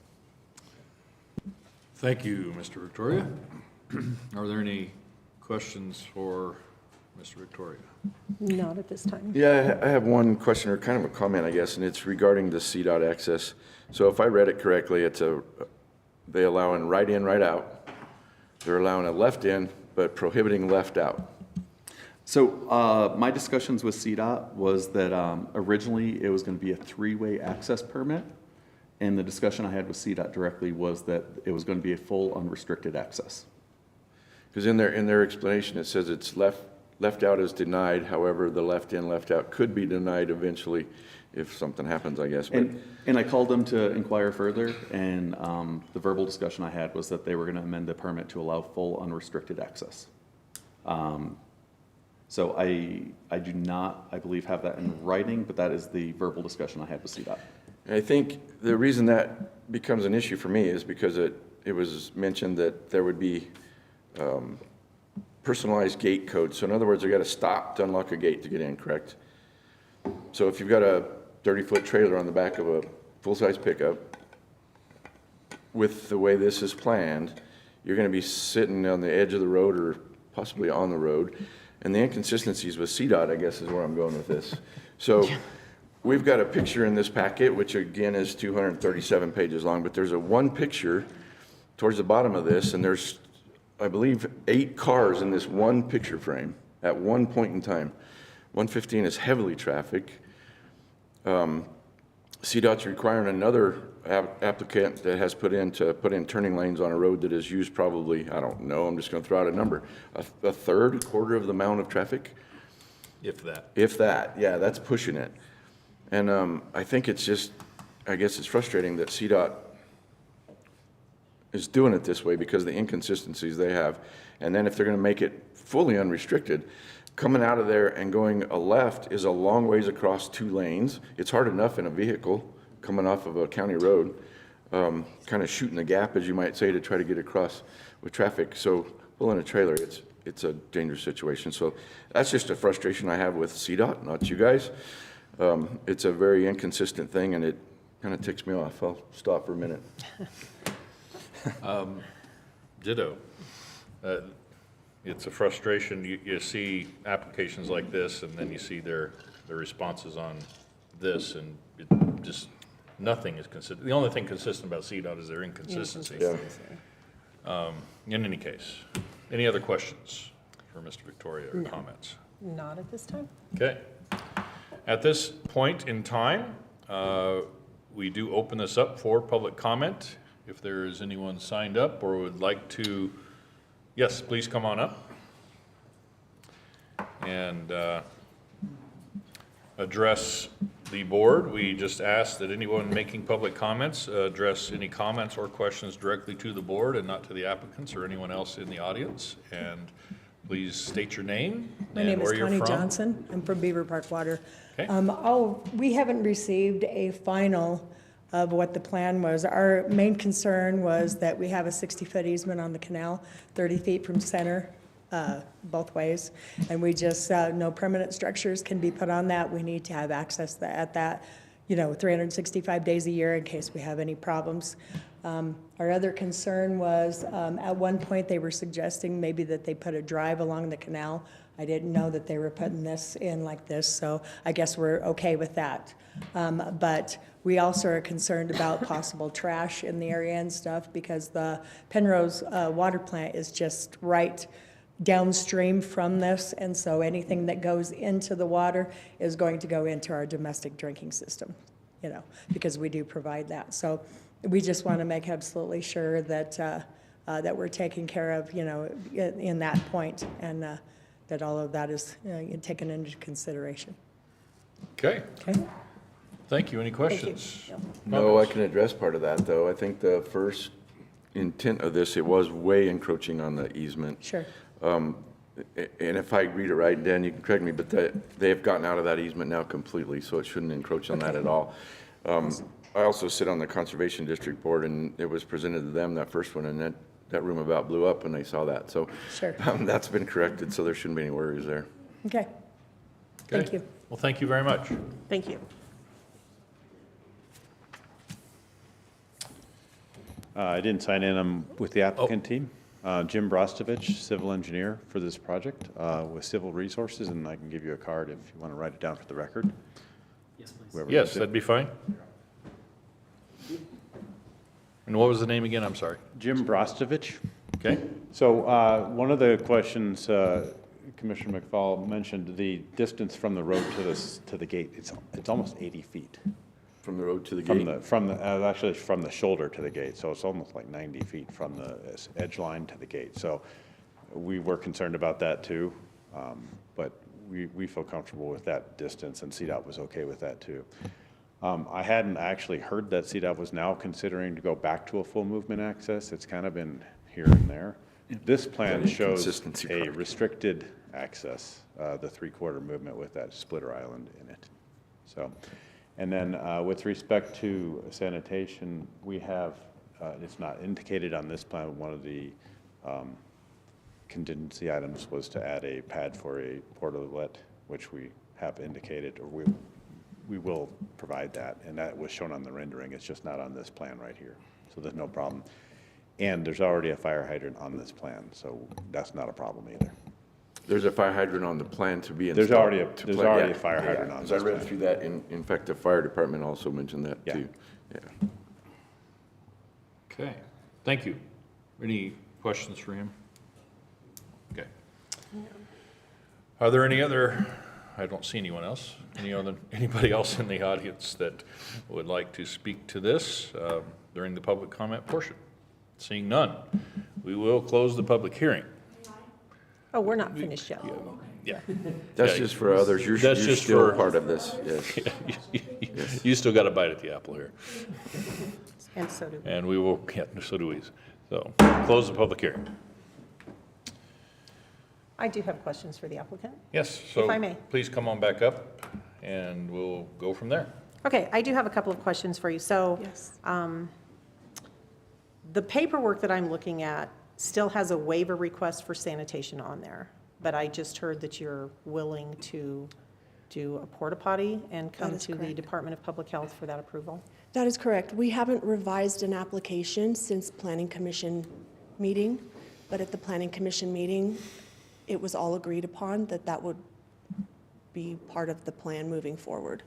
Thank you, Mr. Victoria. Are there any questions for Mr. Victoria? Not at this time. Yeah, I have one question or kind of a comment, I guess, and it's regarding the CDOT access. So if I read it correctly, they allow in, right out. They're allowing a left in, but prohibiting left out. So my discussions with CDOT was that originally it was going to be a three-way access permit. And the discussion I had with CDOT directly was that it was going to be a full unrestricted access. Because in their explanation, it says it's left out is denied. However, the left in, left out could be denied eventually if something happens, I guess. But And I called them to inquire further, and the verbal discussion I had was that they were going to amend the permit to allow full unrestricted access. So I do not, I believe, have that in writing, but that is the verbal discussion I had with CDOT. I think the reason that becomes an issue for me is because it was mentioned that there would be personalized gate codes. So in other words, you got to stop to unlock a gate to get in, correct? So if you've got a 30-foot trailer on the back of a full-size pickup, with the way this is planned, you're going to be sitting on the edge of the road or possibly on the road. And the inconsistencies with CDOT, I guess, is where I'm going with this. So we've got a picture in this packet, which again is 237 pages long, but there's one picture towards the bottom of this, and there's, I believe, 8 cars in this one picture frame at one point in time. 115 is heavily trafficked. CDOT's requiring another applicant that has put in turning lanes on a road that is used probably, I don't know, I'm just going to throw out a number, a quarter of the amount of traffic. If that. If that, yeah, that's pushing it. And I think it's just, I guess it's frustrating that CDOT is doing it this way because of the inconsistencies they have. And then if they're going to make it fully unrestricted, coming out of there and going a left is a long ways across 2 lanes. It's hard enough in a vehicle coming off of a county road, kind of shooting the gap, as you might say, to try to get across with traffic. So pulling a trailer, it's a dangerous situation. So that's just a frustration I have with CDOT, not you guys. It's a very inconsistent thing, and it kind of ticks me off. I'll stop for a minute. Ditto. It's a frustration. You see applications like this, and then you see their responses on this, and it just, nothing is consistent. The only thing consistent about CDOT is their inconsistency. Yeah. In any case, any other questions for Mr. Victoria or comments? Not at this time. Okay. At this point in time, we do open this up for public comment. if there is anyone signed up or would like to, yes, please come on up and address the board. We just ask that anyone making public comments address any comments or questions directly to the board and not to the applicants or anyone else in the audience. And please state your name My and name is where you're Connie from. Johnson. I'm from Beaver Park Water. Okay. We haven't received a final of what the plan was. Our main concern was that we have a 60-foot easement on the canal, 30 feet from center, both ways. And we just, no permanent structures can be put on that. We need to have access at that, 365 days a year in case we have any problems. Our other concern was, at one point, they were suggesting maybe that they put a drive along the canal. I didn't know that they were putting this in like this, so I guess we're okay with that. But we also are concerned about possible trash in the area and stuff because the Penrose water plant is just right downstream from this, and so anything that goes into the water is going to go into our domestic drinking system, because we do provide that. So we just want to make absolutely sure that that we're taking care of, in that point, and that all of that is taken into consideration. Okay. Okay. Thank you. Any questions? No, I can address part of that, though. I think the first intent of this, it was way encroaching on the easement. Sure. And if I read it right, Dan, you can correct me, but they have gotten out of that easement now completely, so it shouldn't encroach on that at all. I also sit on the Conservation District Board, and it was presented to them, that first one, and that room about blew up when they saw that. So Sure. That's been corrected, so there shouldn't be any worries there. Okay. Thank you. Well, thank you very much. Thank you. I didn't sign in. I'm with the applicant team. Jim Brostovich, civil engineer for this project with Civil Resources, and I can give you a card if you want to write it down for the record. Yes, please. Whoever Yes, needs it. that'd be fine. And what was the name again? I'm sorry. Jim Brostovich. Okay. So one of the questions Commissioner McFall mentioned, the distance from the road to the gate, it's almost 80 feet. From the road to the gate? Actually, from the shoulder to the gate, so it's almost like 90 feet from the edge line to the gate. So we were concerned about that too, but we feel comfortable with that distance, and CDOT was okay with that too. I hadn't actually heard that CDOT was now considering to go back to a full movement access. It's kind of been here and there. This plan shows a restricted access, the 3/4 movement with that splitter island in it. So. And then with respect to sanitation, we have, it's not indicated on this plan, but one of the contingency items was to add a pad for a portalet, which we have indicated, or we will provide that. And that was shown on the rendering. It's just not on this plan right here. So there's no problem. And there's already a fire hydrant on this plan, so that's not a problem either. There's a fire hydrant on the plan to be installed. There's already a fire hydrant on this As I read plan. through that, in fact, the fire department also mentioned that too. Yeah. Okay. Thank you. Any questions for him? Okay. Are there any other, I don't see anyone else, anybody else in the audience that would like to speak to this during the public comment portion? Seeing none, we will close the public hearing. Oh, we're not finished yet. Yeah. That's just for others. You're still part of this, yes. You still got a bite at the apple here. And so do we. And we will, yeah, so do we. So, close the public hearing. I do have questions for the applicant. Yes, so If I may. please come on back up and we'll go from there. Okay, I do have a couple of questions for you. So, Yes. the paperwork that I'm looking at still has a waiver request for sanitation on there, but I just heard that you're willing to do a porta potty and come is to the correct. Department of Public Health for that approval? That is correct. We haven't revised an application since Planning Commission meeting, but at the Planning Commission meeting, it was all agreed upon that that would be part of the plan moving forward.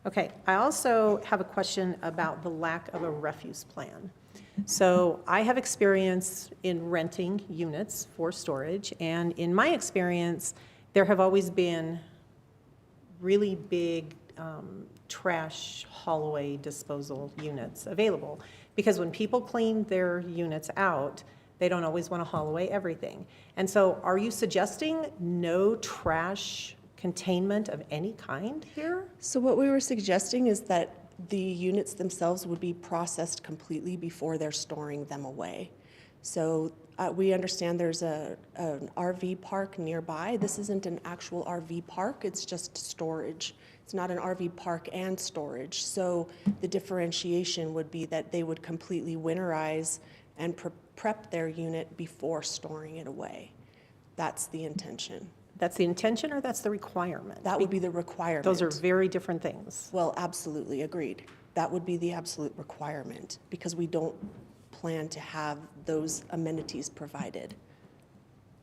Okay, I also have a question about the lack of a refuse plan. So I have experience in renting units for storage, and in my experience, there have always been really big trash haul-away disposal units available. Because when people clean their units out, they don't always want to haul away everything. And so are you suggesting no trash containment of any kind here? So what we were suggesting is that the units themselves would be processed completely before they're storing them away. So we understand there's an RV park nearby. This isn't an actual RV park, it's just storage. It's not an RV park and storage. So the differentiation would be that they would completely winterize and prep their unit before storing it away. That's the intention. That's the intention or that's the requirement? That would be the requirement. Those are very different things. Well, absolutely, agreed. That would be the absolute requirement because we don't plan to have those amenities provided.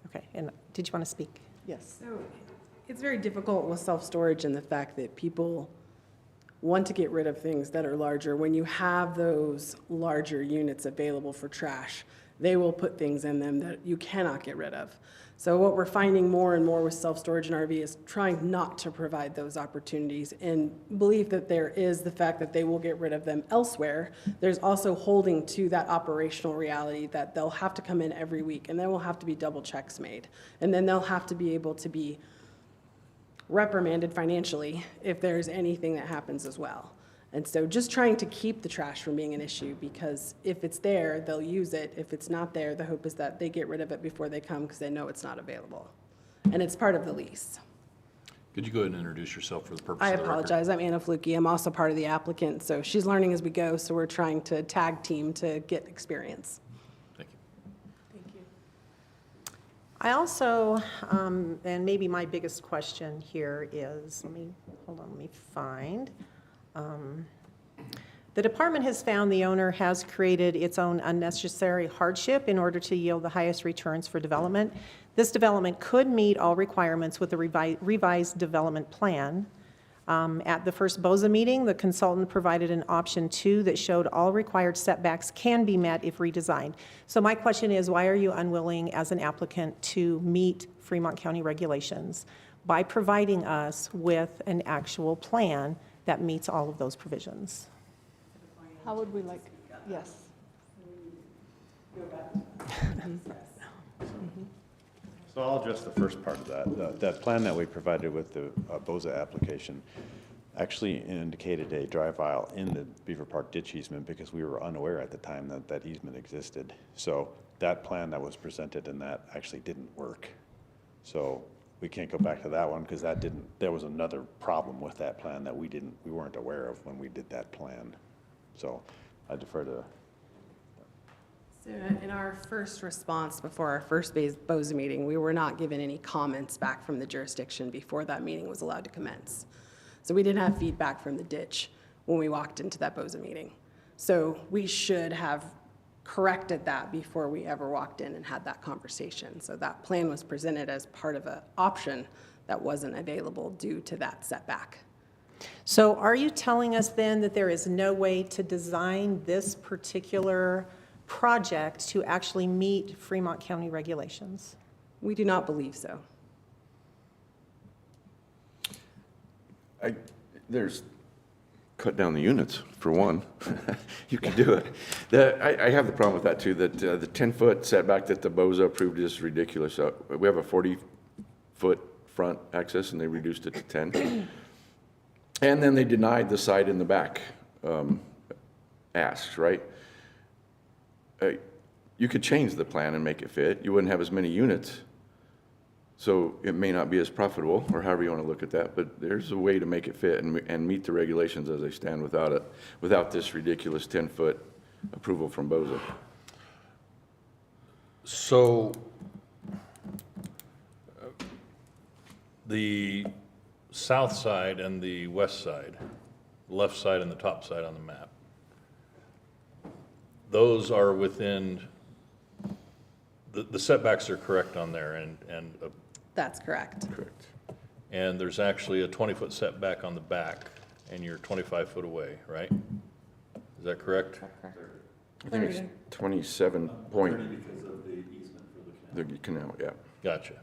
Okay, and did you want to speak? Yes. So it's very difficult with self-storage and the fact that people want to get rid of things that are larger. When you have those larger units available for trash, they will put things in them that you cannot get rid of. So what we're finding more and more with self-storage and RV is trying not to provide those opportunities and believe that there is the fact that they will get rid of them elsewhere. There's also holding to that operational reality that they'll have to come in every week and there will have to be double checks made. And then they'll have to be able to be reprimanded financially if there's anything that happens as well. And so just trying to keep the trash from being an issue, because if it's there, they'll use it. If it's not there, the hope is that they get rid of it before they come because they know it's not available. And it's part of the lease. Could you go ahead and introduce yourself for the purpose I of the record? apologize. I'm Anna Fluke. I'm also part of the applicant. So she's learning as we go. So we're trying to tag team to get experience. Thank you. I also, and maybe my biggest question here is, let me find. The department has found the owner has created its own unnecessary hardship in order to yield the highest returns for development. This development could meet all requirements with the revised development plan. At the first BOCC meeting, the consultant provided an option 2 that showed all required setbacks can be met if redesigned. So my question is, why are you unwilling as an applicant to meet Fremont County regulations by providing us with an actual plan that meets all of those provisions? How would we like, yes. So I'll address the first part of that. That plan that we provided with the BOCC application actually indicated a drive aisle in the Beaver Park ditch easement because we were unaware at the time that that easement existed. So that plan that was presented in that actually didn't work. So we can't go back to that one because there was another problem with that plan that we weren't aware of when we did that plan. So I defer to. So in our first response before our first BOCC meeting, we were not given any comments back from the jurisdiction before that meeting was allowed to commence. So we didn't have feedback from the ditch when we walked into that BOCC meeting. So we should have corrected that before we ever walked in and had that conversation. So that plan was presented as part of an option that wasn't available due to that setback. So are you telling us then that there is no way to design this particular project to actually meet Fremont County regulations? We do not believe so. There's cut down the units, for one. You can do it. I have the problem with that, too, that the 10-foot setback that the BOCC approved is ridiculous. We have a 40-foot front access, and they reduced it to 10. And then they denied the side in the back asks, right? You could change the plan and make it fit. You wouldn't have as many units. So it may not be as profitable, or however you want to look at that, but there's a way to make it fit and meet the regulations as they stand without this ridiculous 10-foot approval from BOCC. So the south side and the west side, left side and the top side on the map, those are within, the setbacks are correct on there, and That's correct. correct. And there's actually a 20-foot setback on the back, and you're 25 foot away, right? Is that correct? I think it's 27 point. because of the easement for The canal, yeah. Gotcha.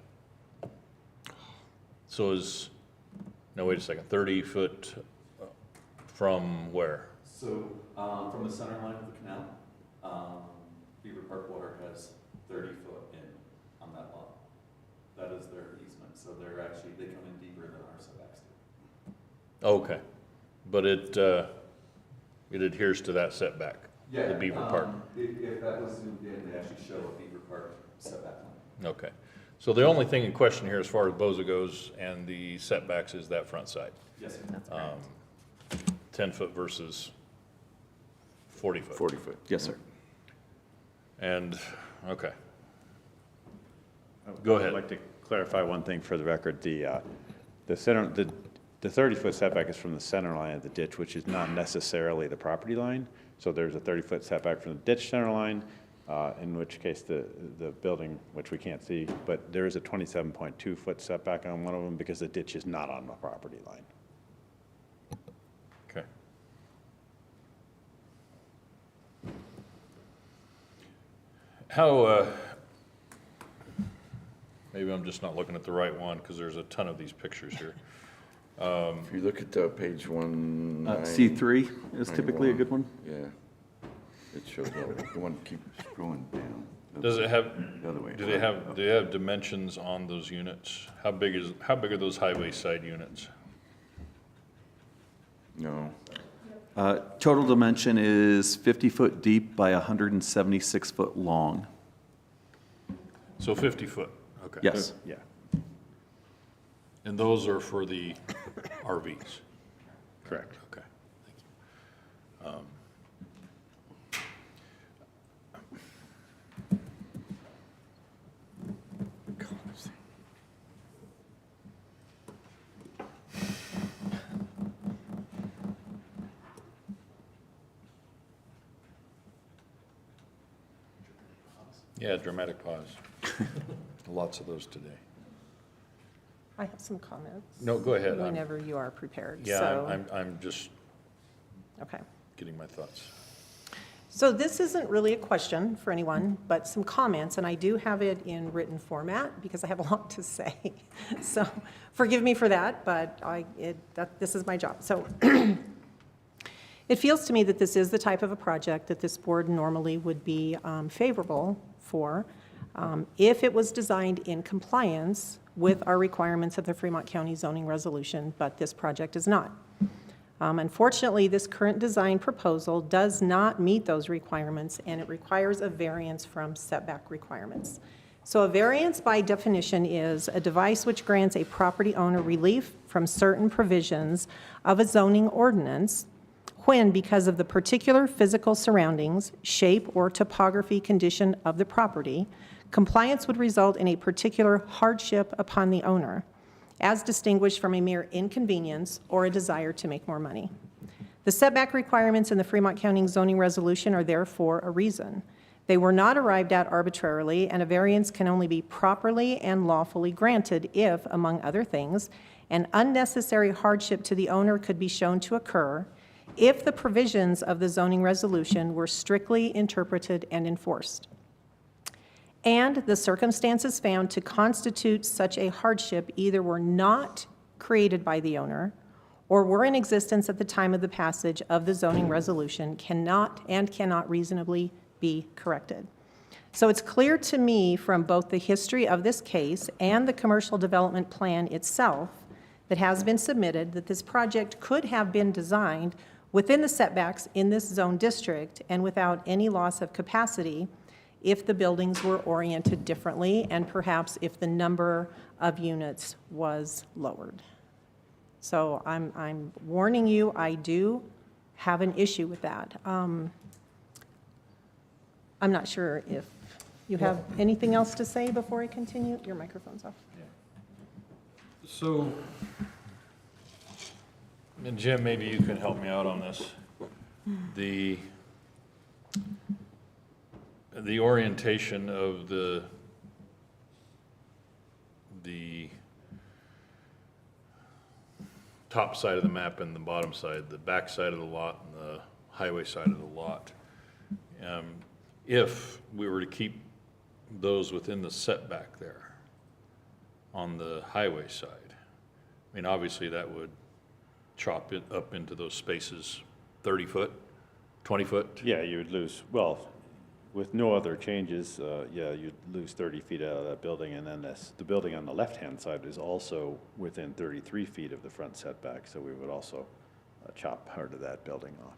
So no, wait a second, 30 foot from where? So from the center line of the canal, Beaver Park Water has 30 foot in on that lot. That is their easement, so they come in deeper than our setbacks do. Okay, but it adheres to that setback, the Beaver Park. If that was zoomed in, they actually show a Beaver Park setback line. Okay, so the only thing in question here as far as BOCC goes and the setbacks is that front side. Yes, sir. That's 10 foot versus 40 foot. 40 foot. Yes, sir. And, okay. Go ahead. I'd like to clarify one thing for the record. The 30-foot setback is from the center line of the ditch, which is not necessarily the property line. So there's a 30-foot setback from the ditch center line, in which case the building, which we can't see, but there is a 27.2-foot setback on one of them because the ditch is not on the property line. Okay. How, maybe I'm just not looking at the right one because there's a ton of these pictures here. If you look at page one. C3 is typically a good one. Yeah. It shows up. The one, keep scrolling down. Does it have, The other way. do they have dimensions on those units? How big are those highway side units? No. Total dimension is 50 foot deep by 176 foot long. So 50 foot, okay. Yes. Yeah. And those are for the RVs? Correct. Okay, thank you. Yeah, dramatic pause. Lots of those today. I have some comments. No, go ahead. Whenever you are prepared. Yeah, So- I'm just Okay. getting my thoughts. So this isn't really a question for anyone, but some comments, and I do have it in written format because I have a lot to say. So forgive me for that, but this is my job. So it feels to me that this is the type of a project that this board normally would be favorable for if it was designed in compliance with our requirements of the Fremont County zoning resolution, but this project is not. Unfortunately, this current design proposal does not meet those requirements, and it requires a variance from setback requirements. So a variance by definition is a device which grants a property owner relief from certain provisions of a zoning ordinance when, because of the particular physical surroundings, shape, or topography condition of the property, compliance would result in a particular hardship upon the owner, as distinguished from a mere inconvenience or a desire to make more money. The setback requirements in the Fremont County zoning resolution are there for a reason. They were not arrived at arbitrarily, and a variance can only be properly and lawfully granted if, among other things, an unnecessary hardship to the owner could be shown to occur if the provisions of the zoning resolution were strictly interpreted and enforced, and the circumstances found to constitute such a hardship either were not created by the owner or were in existence at the time of the passage of the zoning resolution cannot reasonably be corrected. So it's clear to me from both the history of this case and the commercial development plan itself that has been submitted that this project could have been designed within the setbacks in this zone district and without any loss of capacity if the buildings were oriented differently and perhaps if the number of units was lowered. So I'm warning you, I do have an issue with that. I'm not sure if you have anything else to say before I continue. Your microphone's off. So, and Jim, maybe you can help me out on this. The orientation of the top side of the map and the bottom side, the back side of the lot and the highway side of the lot. If we were to keep those within the setback there on the highway side, I mean, obviously that would chop it up into those spaces, 30 foot, 20 foot? Yeah, you would lose, well, With no other changes, yeah, you'd lose 30 feet out of that building, and then the building on the left-hand side is also within 33 feet of the front setback, so we would also chop part of that building off.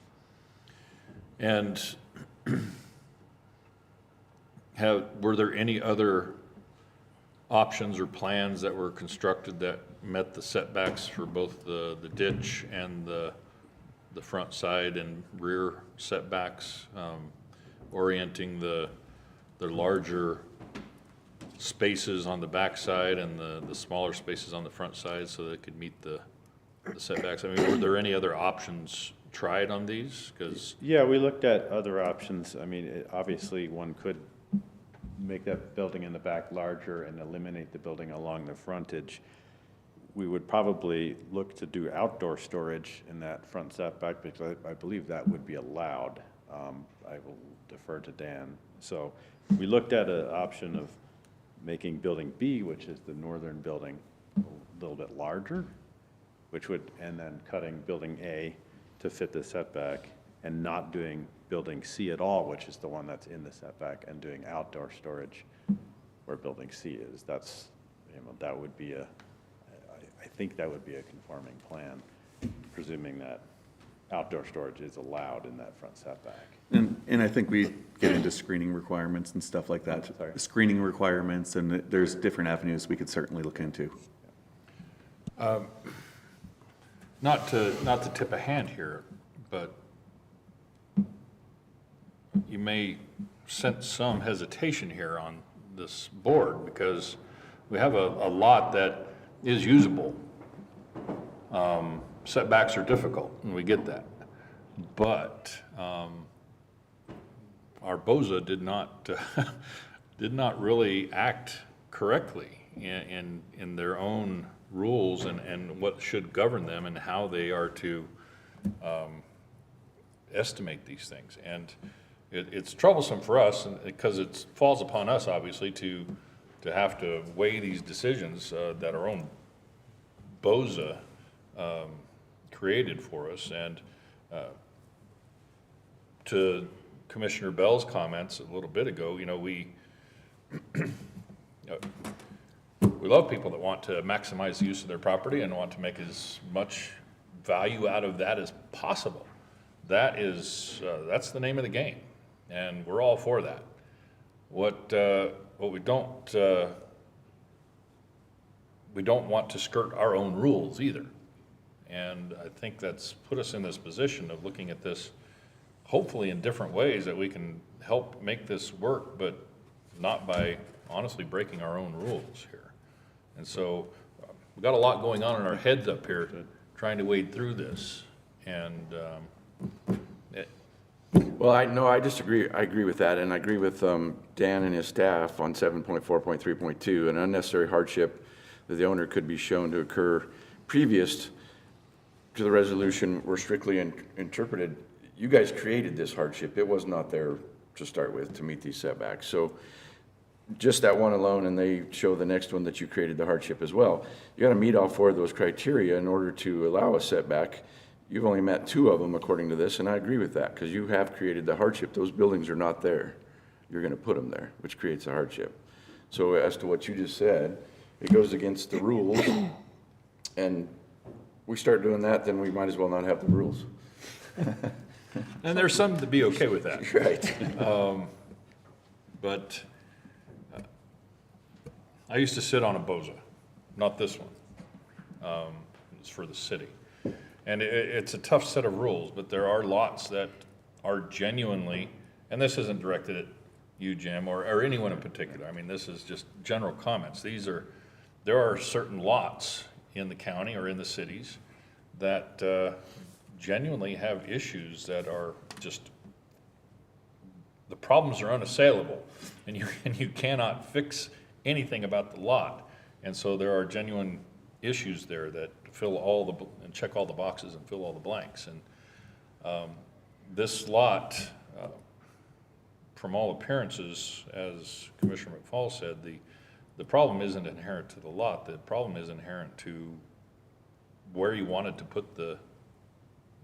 And were there any other options or plans that were constructed that met the setbacks for both the ditch and the front side and rear setbacks, orienting the larger spaces on the back side and the smaller spaces on the front side so they could meet the setbacks? I mean, were there any other options tried on these? Because yeah, we looked at other options. I mean, obviously one could make that building in the back larger and eliminate the building along the frontage. We would probably look to do outdoor storage in that front setback because I believe that would be allowed. I will defer to Dan. So we looked at an option of making building B, which is the northern building, a little bit larger, and then cutting building A to fit the setback, and not doing building C at all, which is the one that's in the setback, and doing outdoor storage where building C is. That's, that would be I think that would be a conforming plan, presuming that outdoor storage is allowed in that front setback. And I think we get into screening requirements and stuff like that. Sorry. Screening requirements, and there's different avenues we could certainly look into. not to tip a hand here, but you may sense some hesitation here on this board because we have a lot that is usable. Setbacks are difficult, and we get that. But our BOCC did not really act correctly in their own rules and what should govern them and how they are to estimate these things. And it's troublesome for us because it falls upon us, obviously, to have to weigh these decisions that our own BOCC created for us. And to Commissioner Bell's comments a little bit ago, we we love people that want to maximize the use of their property and want to make as much value out of that as possible. That's the name of the game, and we're all for that. What we don't want to skirt our own rules either. And I think that's put us in this position of looking at this hopefully in different ways that we can help make this work, but not by honestly breaking our own rules here. And so we've got a lot going on in our heads up here trying to wade through this. And well, I disagree. I agree with that, and I agree with Dan and his staff on 7.4.3.2, an unnecessary hardship that the owner could be shown to occur previous to the resolution were strictly interpreted. You guys created this hardship. It was not there to start with to meet these setbacks. So just that one alone, and they show the next one that you created the hardship as well. You got to meet all four of those criteria in order to allow a setback. You've only met two of them according to this, and I agree with that because you have created the hardship. Those buildings are not there. You're going to put them there, which creates a hardship. So as to what you just said, it goes against the rules, and we start doing that, then we might as well not have the rules. and there's some to be okay with that. Right. But I used to sit on a BOCC, not this one. It's for the city. And it's a tough set of rules, but there are lots that are genuinely, and this isn't directed at you, Jim, or anyone in particular. I mean, this is just general comments. There are certain lots in the county or in the cities that genuinely have issues that are just, the problems are unassailable, and you cannot fix anything about the lot. And so there are genuine issues there that and check all the boxes and fill all the blanks. And this lot, from all appearances, as Commissioner McFall said, the problem isn't inherent to the lot. The problem is inherent to where you wanted to put the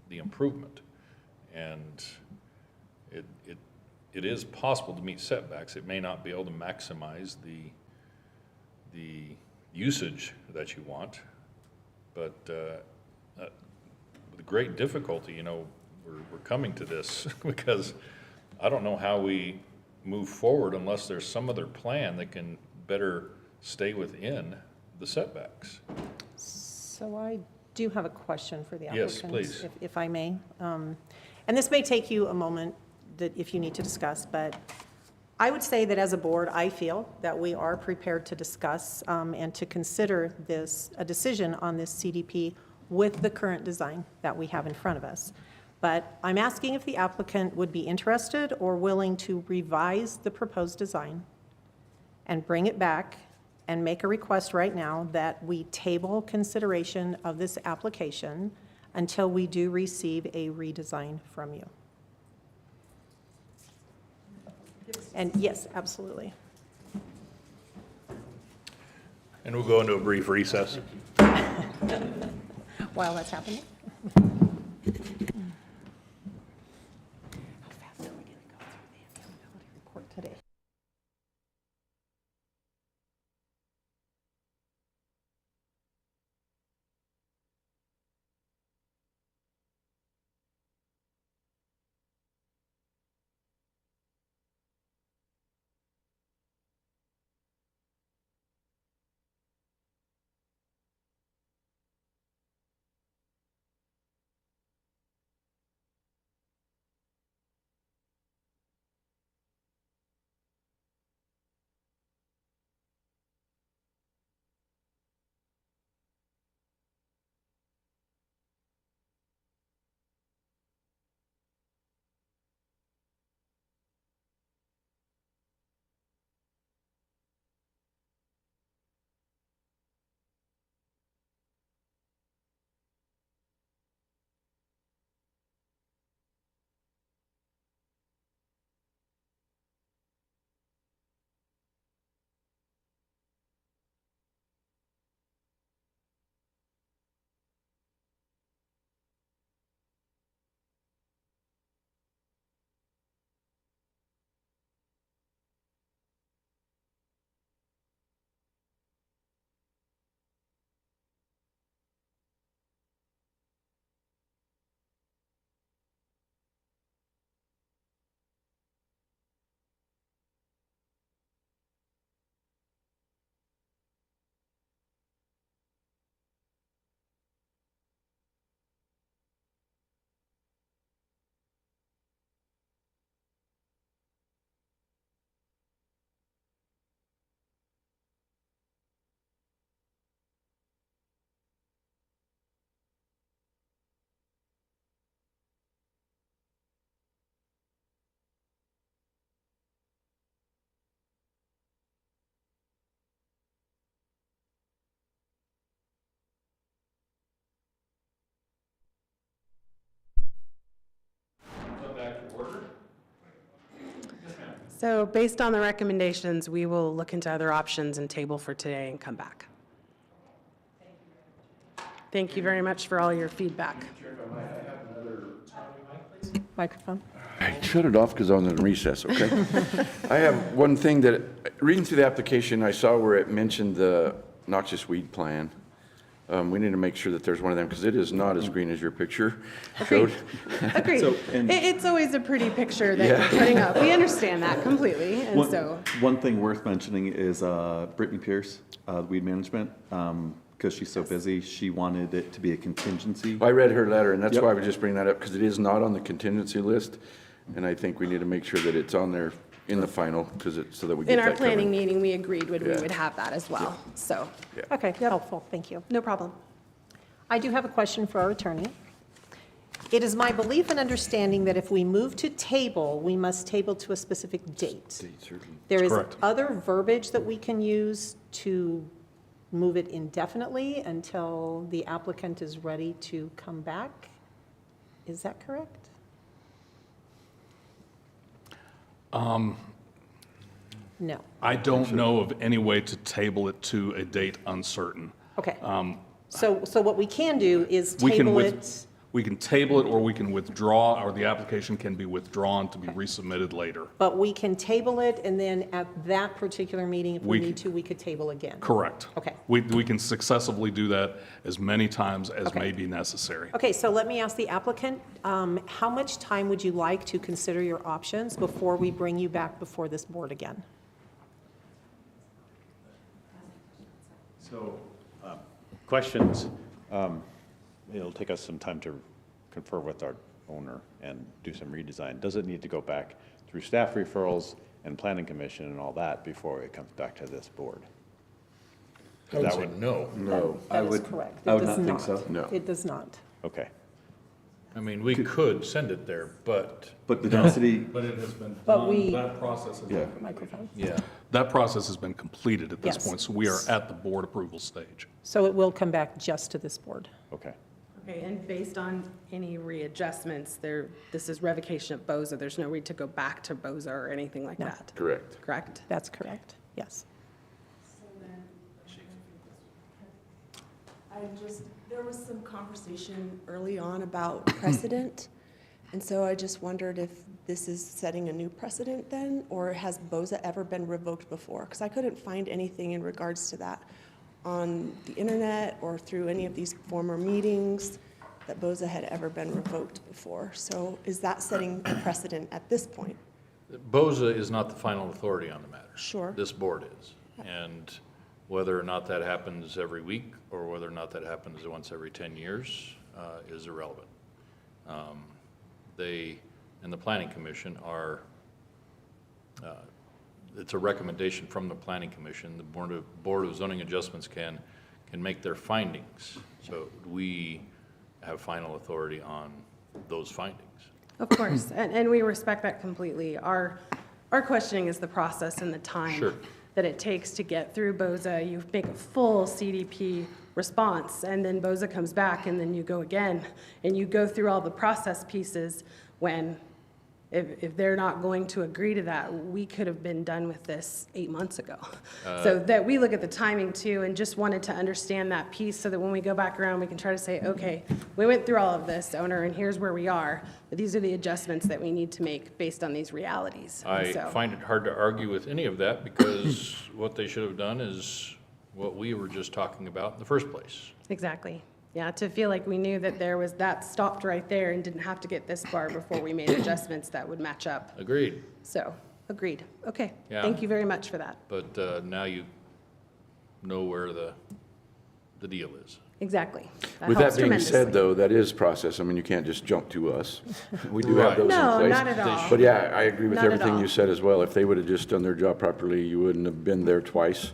improvement. And it is possible to meet setbacks. It may not be able to maximize the usage that you want, but with great difficulty, you know, we're coming to this because I don't know how we move forward unless there's some other plan that can better stay within the setbacks. So I do have a question for the Yes, applicants. please. If I may. And this may take you a moment that if you need to discuss, but I would say that as a board, I feel that we are prepared to discuss and to consider a decision on this CDP with the current design that we have in front of us. But I'm asking if the applicant would be interested or willing to revise the proposed design and bring it back and make a request right now that we table consideration of this application until we do receive a redesign from you. And yes, absolutely. And we'll go into a brief recess. While that's happening. Today. So based on the recommendations, we will look into other options and table for today and come back. Thank you very much for all your feedback. Microphone. Shut it off because I was in recess, okay? I have one thing that, reading through the application, I saw where it mentioned the noxious weed plan. We need to make sure that there's one of them because it is not as green as your picture showed. Agreed. So, and- It's always a pretty picture that you're putting up. We understand that completely, and so. One thing worth mentioning is Brittany Pierce, weed management, because she's so busy, she wanted it to be a contingency. I read her letter, and that's Yep. why I was just bringing that up, because it is not on the contingency list, and I think we need to make sure that it's on there in the final, because it's, so that we get In that our covered. planning meeting, we agreed we Yeah. would have that as well, so. Okay, helpful, thank you. No problem. I do have a question for our attorney. It is my belief and understanding that if we move to table, we must table to a specific date. There is correct. other verbiage that we can use to move it indefinitely until the applicant is ready to come back. Is that correct? No. I don't know of any way to table it to a date uncertain. Okay. So what we can do is We can table with- it We can table it, or we can withdraw, or the application can be withdrawn to be resubmitted later. But we can table it, and then at that particular meeting, if we We need to, we could table again. Correct. Okay. We can successively do that as many times as Okay. may be necessary. Okay, so let me ask the applicant, how much time would you like to consider your options before we bring you back before this board again? So, questions, it'll take us some time to confer with our owner and do some redesign. Does it need to go back through staff referrals and planning commission and all that before it comes back to this board? I would That say no. No. That is correct. I would It does not think so. No. It does not. Okay. I mean, we could send it there, but. But the density, But it has been But done, we- that process has Yeah. been, Microphone. Yeah. that process has been completed at this Yes. point, so we are at the board approval stage. So it will come back just to this board. Okay. Okay, and based on any readjustments, this is revocation of BOCC. There's no need to go back to BOCC or anything like No. that, Correct. correct? That's correct, yes. There was some conversation early on about precedent, and so I just wondered if this is setting a new precedent then, or has BOCC ever been revoked before? Because I couldn't find anything in regards to that on the internet or through any of these former meetings that BOCC had ever been revoked before. So is that setting a precedent at this point? BOCC is not the final authority on the matter. Sure. This board is. And whether or not that happens every week, or whether or not that happens once every 10 years, is irrelevant. They, and the Planning Commission are, it's a recommendation from the Planning Commission. The Board of Zoning Adjustments can make their findings. So we have final authority on those findings. Of course, and we respect that completely. Our questioning is the process and the time Sure. that it takes to get through BOCC. You make a full CDP response, and then BOCC comes back, and then you go again, and you go through all the process pieces when, if they're not going to agree to that, we could have been done with this 8 months ago. So that we look at the timing too, and just wanted to understand that piece so that when we go back around, we can try to say, okay, we went through all of this, owner, and here's where we are, but these are the adjustments that we need to make based on these realities. And I so- find it hard to argue with any of that, because what they should have done is what we were just talking about in the first place. Exactly. Yeah, to feel like we knew that there was, that stopped right there and didn't have to get this far before we made adjustments that would match up. Agreed. So, agreed. Okay. Yeah. Thank you very much for that. But now you know where the deal is. Exactly. With that helps being said, tremendously. though, that is process. I mean, you can't just jump to us. We do have Right. those in No, place. not at all. But yeah, I agree with Not at everything all. you said as well. If they would have just done their job properly, you wouldn't have been there twice.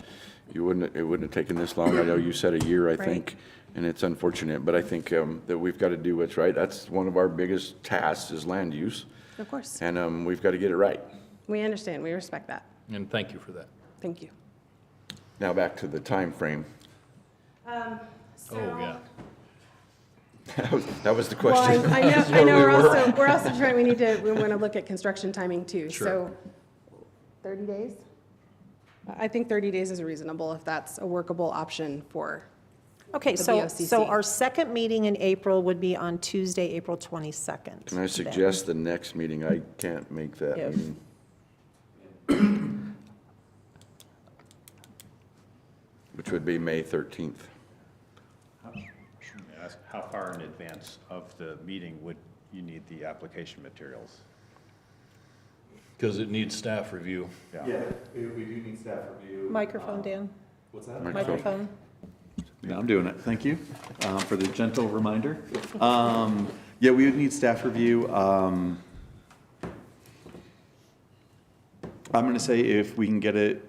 It wouldn't have taken this long. I know you said a year, I Right. think, and it's unfortunate, but I think that we've got to do what's right. That's one of our biggest tasks is land use, Of course. and we've got to get it right. We understand. We respect that. And thank you for that. Thank you. Now back to the time frame. Oh, yeah. That was the Well, question. I know, That's I where know, we we're were. also trying, we want to look at construction timing too. Sure. So 30 days? I think 30 days is reasonable if that's a workable option for Okay, the so BOCC. our second meeting in April would be on Tuesday, April 22nd. Can I then. suggest the next meeting? I can't make that If- meeting. Which would be May 13th. Ask how far in advance of the meeting would you need the application materials? Because it needs staff review. yeah, we do need staff review. Microphone, Dan. What's that? Microphone. No, I'm doing it. Thank you for the gentle reminder. Yeah, we would need staff review. I'm going to say if we can get it,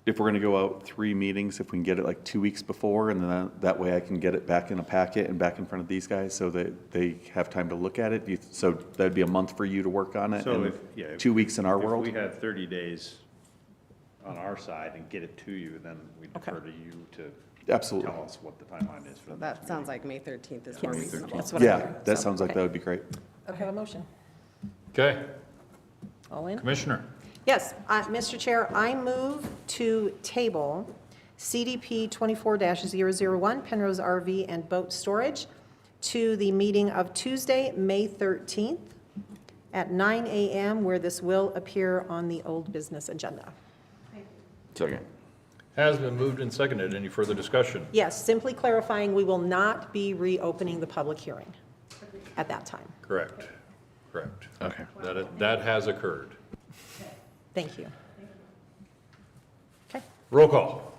if we're going to go out 3 meetings, if we can get it like 2 weeks before, and then that way I can get it back in a packet and back in front of these guys so that they have time to look at it. So that'd be a month for you to work on it, So and if 2 weeks in our world. If we had 30 days on our side and get it to you, then we defer to you to Absolutely. tell us what the timeline is for the next That sounds like May 13th is more reasonable. That's what I Yeah, heard. that So, sounds like okay. that would be great. Okay, a motion. Okay, All in? Commissioner. Yes, Mr. Chair, I move to table CDP 24-001, Penrose RV and Boat Storage, to the meeting of Tuesday, May 13th at 9 a.m., where this will appear on the old business agenda. Second. Has been moved and seconded. Any further discussion? Yes, simply clarifying, we will not be reopening the public hearing at that time. Correct. Correct. Okay. That has occurred. Thank you. Okay. Roll call.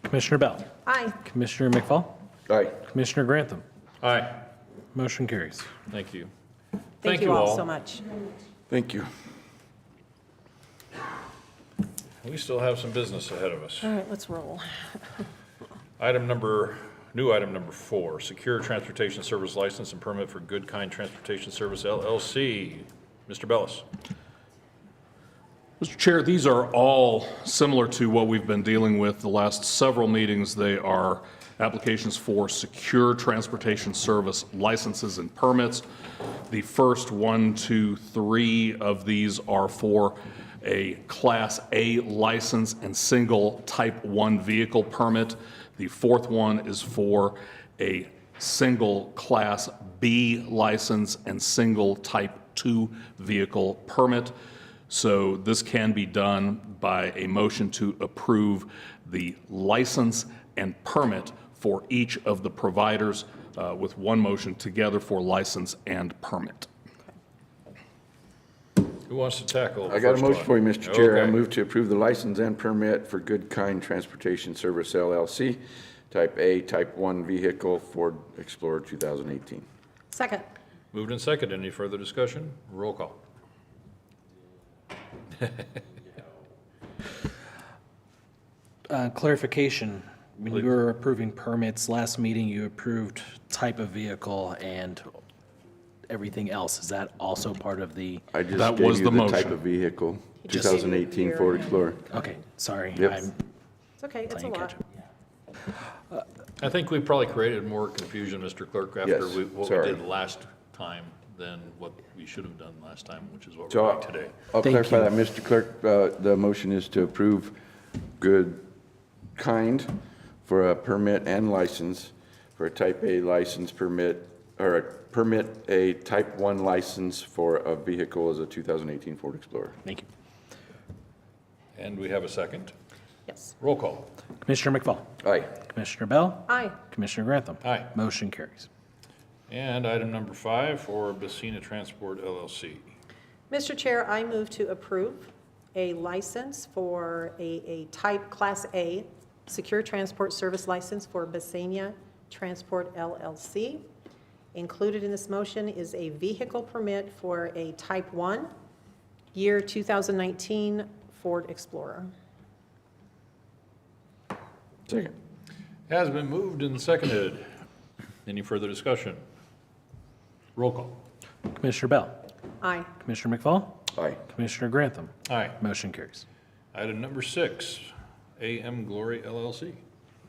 Commissioner Bell. Aye. Commissioner McFall. Aye. Commissioner Grantham. Aye. Motion carries. Thank you. Thank you all so much. Thank you. We still have some business ahead of us. All right, let's roll. New item number 4, Secure Transportation Service License and Permit for Good Kind Transportation Service LLC. Mr. Bellis. Mr. Chair, these are all similar to what we've been dealing with the last several meetings. They are applications for secure transportation service licenses and permits. The first 1, 2, 3 of these are for a Class A license and single Type 1 vehicle permit. The fourth one is for a single Class B license and single Type 2 vehicle permit. So this can be done by a motion to approve the license and permit for each of the providers with one motion together for license and permit. Who wants to tackle the I got a first motion one? for you, Mr. Chair. I Okay. move to approve the license and permit for Good Kind Transportation Service LLC, Type A, Type 1 vehicle, Ford Explorer 2018. Second. Moved and seconded. Any further discussion? Roll call. Clarification, when you were approving permits last meeting, you approved type of vehicle and everything else. Is that also part of the? I just That gave was you the the type motion. of vehicle, Just- 2018 Ford Explorer. Okay, sorry. Yep. I'm It's okay, it's a playing lot. catch-up. I think we probably created more confusion, Mr. Clerk, after Yes, what we sorry. did last time than what we should have done last time, which is what So we're doing today. I'll Thank clarify you. that, Mr. Clerk. The motion is to approve Good Kind for a permit and license for a Type A license permit, or a permit a Type 1 license for a vehicle as a 2018 Ford Explorer. Thank you. And we have a second. Yes. Roll call. Commissioner McFall. Aye. Commissioner Bell. Aye. Commissioner Grantham. Aye. Motion carries. And item number 5 for Bacina Transport LLC. Mr. Chair, I move to approve a license for a type Class A secure transport service license for Bacina Transport LLC. Included in this motion is a vehicle permit for a Type 1, year 2019 Ford Explorer. Second. Has been moved and seconded. Any further discussion? Roll call. Commissioner Bell. Aye. Commissioner McFall. Aye. Commissioner Grantham. Aye. Motion carries. Item number 6, AM Glory LLC.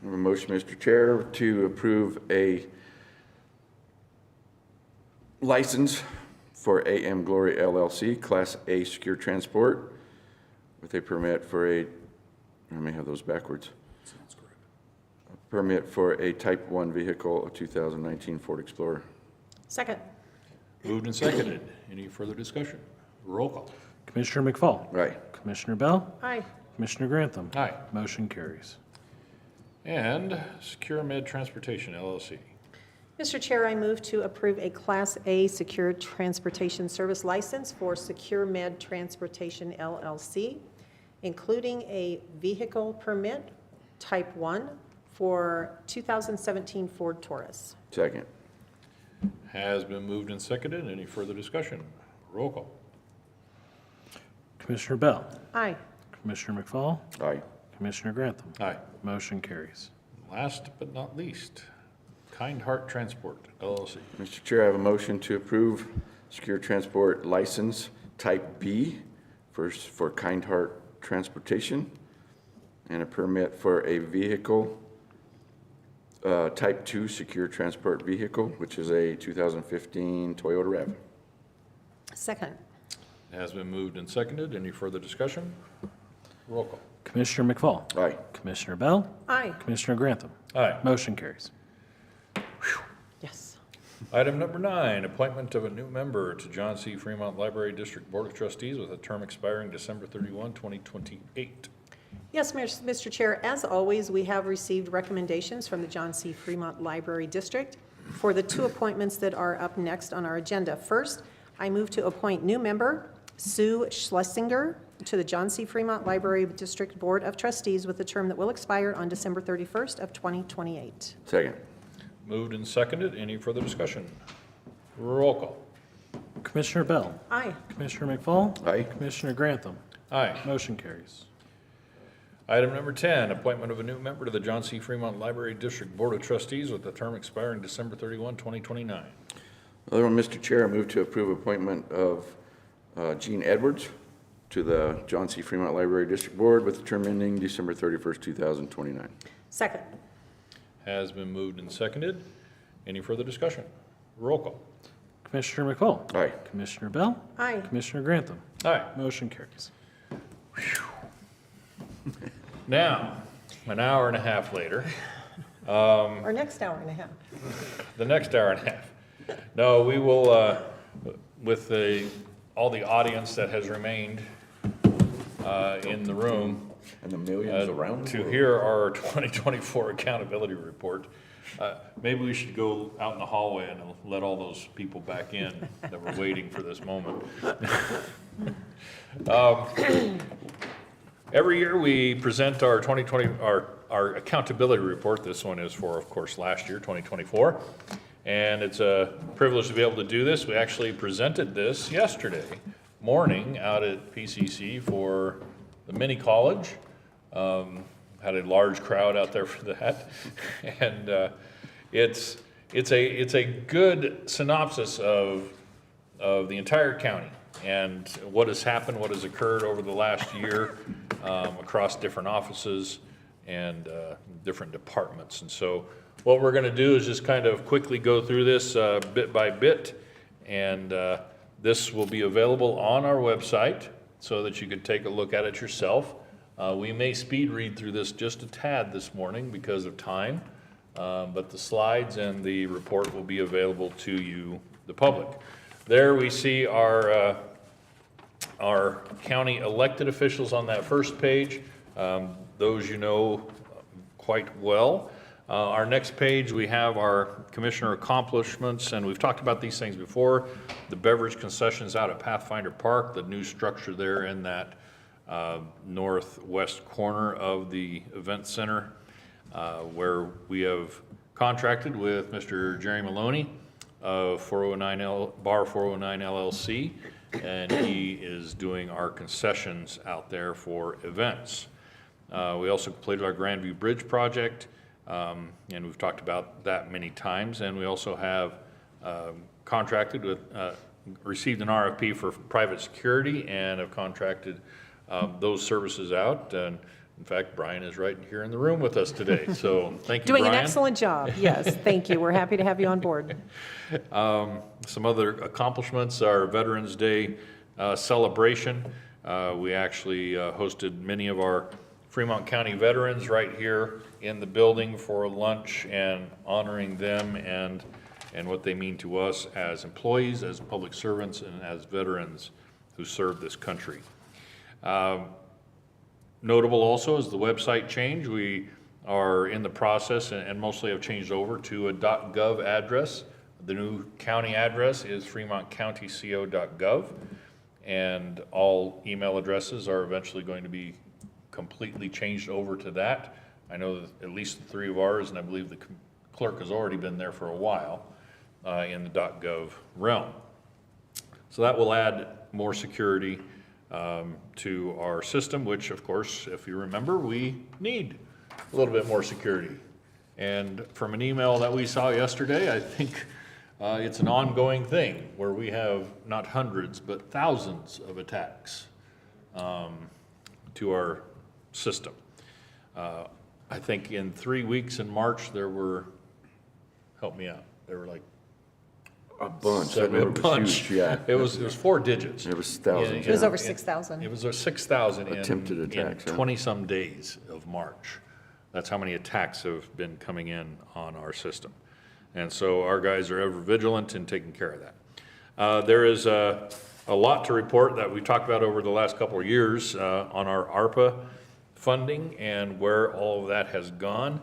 I have a motion, Mr. Chair, to approve a license for AM Glory LLC, Class A secure transport, with a permit for a, I may have those backwards. A permit for a Type 1 vehicle, a 2019 Ford Explorer. Second. Moved and seconded. Any further discussion? Roll call. Commissioner McFall. Aye. Commissioner Bell. Aye. Commissioner Grantham. Aye. Motion carries. And Secure Med Transportation LLC. Mr. Chair, I move to approve a Class A secure transportation service license for Secure Med Transportation LLC, including a vehicle permit, Type 1, for 2017 Ford Taurus. Second. Has been moved and seconded. Any further discussion? Roll call. Commissioner Bell. Aye. Commissioner McFall. Aye. Commissioner Grantham. Aye. Motion carries. Last but not least, Kind Heart Transport LLC. Mr. Chair, I have a motion to approve secure transport license Type B for Kind Heart Transportation, and a permit for a vehicle, Type 2 secure transport vehicle, which is a 2015 Toyota RAV. Second. Has been moved and seconded. Any further discussion? Roll call. Commissioner McFall. Aye. Commissioner Bell. Aye. Commissioner Grantham. Aye. Motion carries. Item number 9, appointment of a new member to John C. Fremont Library District Board of Trustees with a term expiring December 31, 2028. Yes, Mr. Chair, as always, we have received recommendations from the John C. Fremont Library District for the 2 appointments that are up next on our agenda. First, I move to appoint new member Sue Schlesinger to the John C. Fremont Library District Board of Trustees with a term that will expire on December 31st of 2028. Second. Moved and seconded. Any further discussion? Roll call. Commissioner Bell? Aye. Commissioner McFall? Aye. Commissioner Grantham? Aye. Motion carries. Item number 10, appointment of a new member to the John C. Fremont Library District Board of Trustees with a term expiring December 31, 2029. Other one, Mr. Chair, I move to approve appointment of Gene Edwards to the John C. Fremont Library District Board with the term ending December 31st, 2029. Second. Has been moved and seconded. Any further discussion? Roll call. Commissioner McFall? Aye. Commissioner Bell? Aye. Commissioner Grantham? Aye. Motion carries. Now, an hour and a half later, Our next hour and a half. the next hour and a half. No, we will, with all the audience that has remained in the room, And the millions around the to world. hear our 2024 accountability report, maybe we should go out in the hallway and let all those people back in that were waiting for this moment. Every year, we present our 2020, our accountability report. This one is for, of course, last year, 2024. And it's a privilege to be able to do this. We actually presented this yesterday morning out at PCC for the mini college. Had a large crowd out there for that. And it's a good synopsis of the entire county and what has happened, what has occurred over the last year across different offices and different departments. And so what we're going to do is just kind of quickly go through this bit by bit. And this will be available on our website so that you can take a look at it yourself. We may speed read through this just a tad this morning because of time, but the slides and the report will be available to you, the public. There we see our county elected officials on that first page. Those you know quite well. Our next page, we have our commissioner accomplishments, and we've talked about these things before. The beverage concessions out at Pathfinder Park, the new structure there in that northwest corner of the event center, where we have contracted with Mr. Jerry Maloney of Bar 409 LLC, and he is doing our concessions out there for events. We also completed our Grandview Bridge project, and we've talked about that many times. And we also have contracted with, received an RFP for private security and have contracted those services out. And in fact, Brian is right here in the room with us today. So thank you, Brian. Doing an excellent job. Yes, thank you. We're happy to have you on board. Some other accomplishments, our Veterans Day celebration. We actually hosted many of our Fremont County veterans right here in the building for lunch and honoring them and what they mean to us as employees, as public servants, and as veterans who serve this country. Notable also is the website change. We are in the process and mostly have changed over to a .gov address. The new county address is fremontcountyco.gov, and all email addresses are eventually going to be completely changed over to that. I know that at least 3 of ours, and I believe the clerk has already been there for a while in the .gov realm. So that will add more security to our system, which of course, if you remember, we need a little bit more security. And from an email that we saw yesterday, I think it's an ongoing thing where we have not hundreds, but thousands of attacks to our system. I think in 3 weeks in March, there were, help me out, there were like a bunch. A bunch. Huge, yeah. It was 4 digits. It was thousands. It was over 6,000. It was 6,000 attempted attacks, in 20-some days of March. That's how many attacks have been coming in on our system. And so our guys are ever vigilant in taking care of that. There is a lot to report that we talked about over the last couple of years on our ARPA funding and where all of that has gone.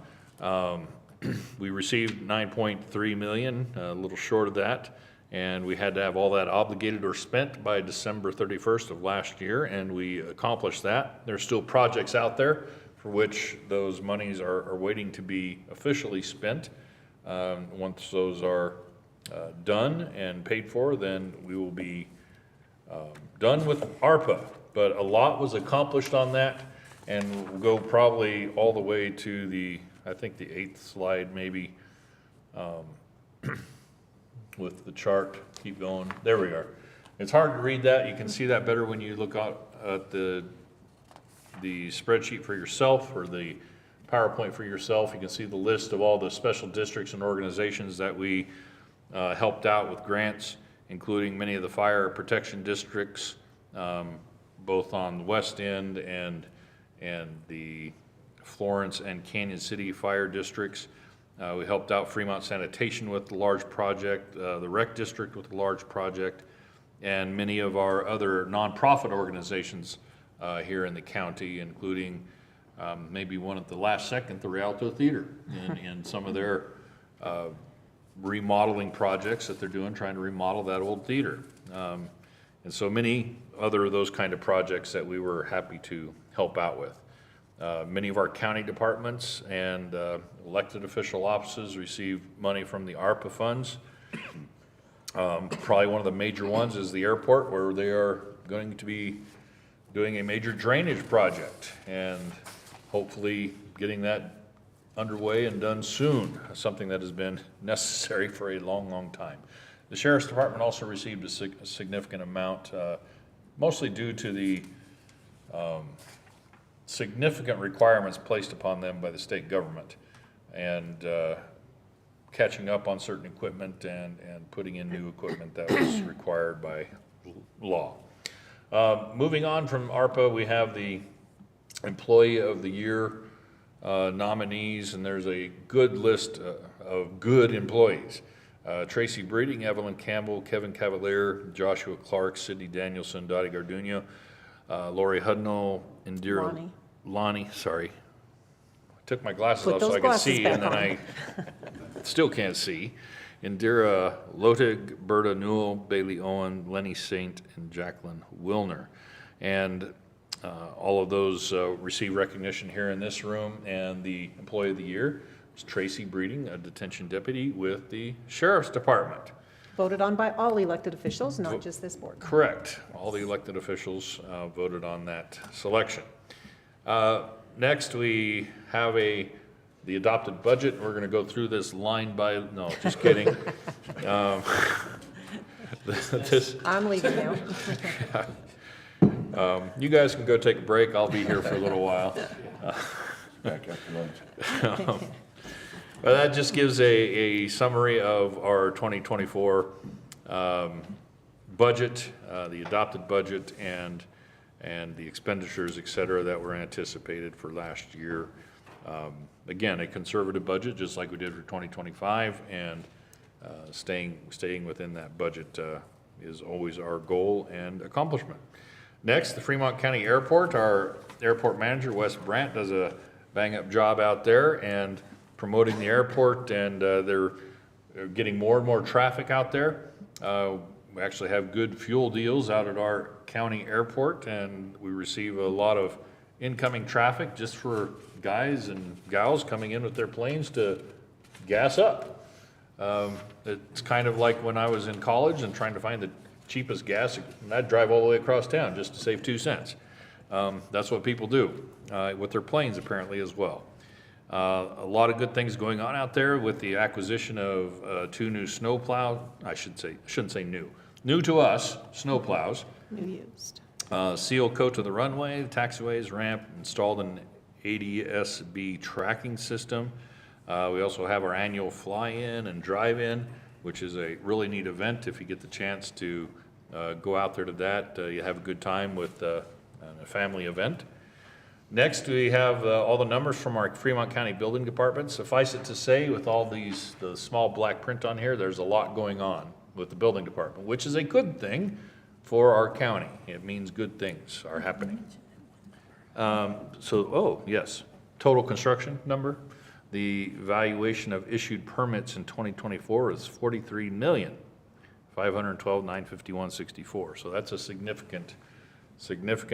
We received 9.3 million, a little short of that, and we had to have all that obligated or spent by December 31st of last year, and we accomplished that. There's still projects out there for which those monies are waiting to be officially spent. Once those are done and paid for, then we will be done with ARPA. But a lot was accomplished on that, and we'll go probably all the way to the, I think the 8th slide maybe, with the chart. Keep going. There we are. It's hard to read that. You can see that better when you look out at the spreadsheet for yourself or the PowerPoint for yourself. You can see the list of all the special districts and organizations that we helped out with grants, including many of the fire protection districts, both on the west end and the Florence and Canyon City fire districts. We helped out Fremont Sanitation with the large project, the rec district with a large project, and many of our other nonprofit organizations here in the county, including maybe one at the last second, the Rialto Theater, in some of their remodeling projects that they're doing, trying to remodel that old theater. And so many other of those kind of projects that we were happy to help out with. Many of our county departments and elected official offices receive money from the ARPA funds. Probably one of the major ones is the airport, where they are going to be doing a major drainage project and hopefully getting that underway and done soon, something that has been necessary for a long, long time. The Sheriff's Department also received a significant amount, mostly due to the significant requirements placed upon them by the state government and catching up on certain equipment and putting in new equipment that was required by law. Moving on from ARPA, we have the Employee of the Year nominees, and there's a good list of good employees. Tracy Breeding, Evelyn Campbell, Kevin Cavalier, Joshua Clark, Sidney Danielson, Dottie Garduno, Lori Hudnall, Indira Lonnie, sorry. I took my glasses off so I could see, and then I still can't see. Indira Lotig, Berta Newell, Bailey Owen, Lenny Saint, and Jacqueline Wilner. And all of those receive recognition here in this room, and the Employee of the Year is Tracy Breeding, a detention deputy with the Sheriff's Department. Voted on by all elected officials, not just this board. Correct. All the elected officials voted on that selection. Next, we have the adopted budget. We're going to go through this line by, no, just kidding. I'm leaving now. You guys can go take a break. I'll be here for a little while. Back after lunch. But that just gives a summary of our 2024 budget, the adopted budget, and the expenditures, et cetera, that were anticipated for last year. Again, a conservative budget, just like we did for 2025, and staying within that budget is always our goal and accomplishment. Next, the Fremont County Airport. Our airport manager, Wes Brandt, does a bang-up job out there and promoting the airport, and they're getting more and more traffic out there. We actually have good fuel deals out at our county airport, and we receive a lot of incoming traffic just for guys and gals coming in with their planes to gas up. It's kind of like when I was in college and trying to find the cheapest gas, and I'd drive all the way across town just to save 2 cents. That's what people do with their planes apparently as well. A lot of good things going on out there with the acquisition of 2 new snowplow. Shouldn't say new to us, snowplows. New used. Seal coat to the runway, taxiways, ramp, installed an ADS-B tracking system. We also have our annual fly-in and drive-in, which is a really neat event. If you get the chance to go out there to that, you have a good time with a family event. Next, we have all the numbers from our Fremont County Building Department. Suffice it to say, with all the small black print on here, there's a lot going on with the Building Department, which is a good thing for our county. It means good things are happening. Yes, total construction number. The valuation of issued permits in 2024 is $43,512,951.64. So that's a significant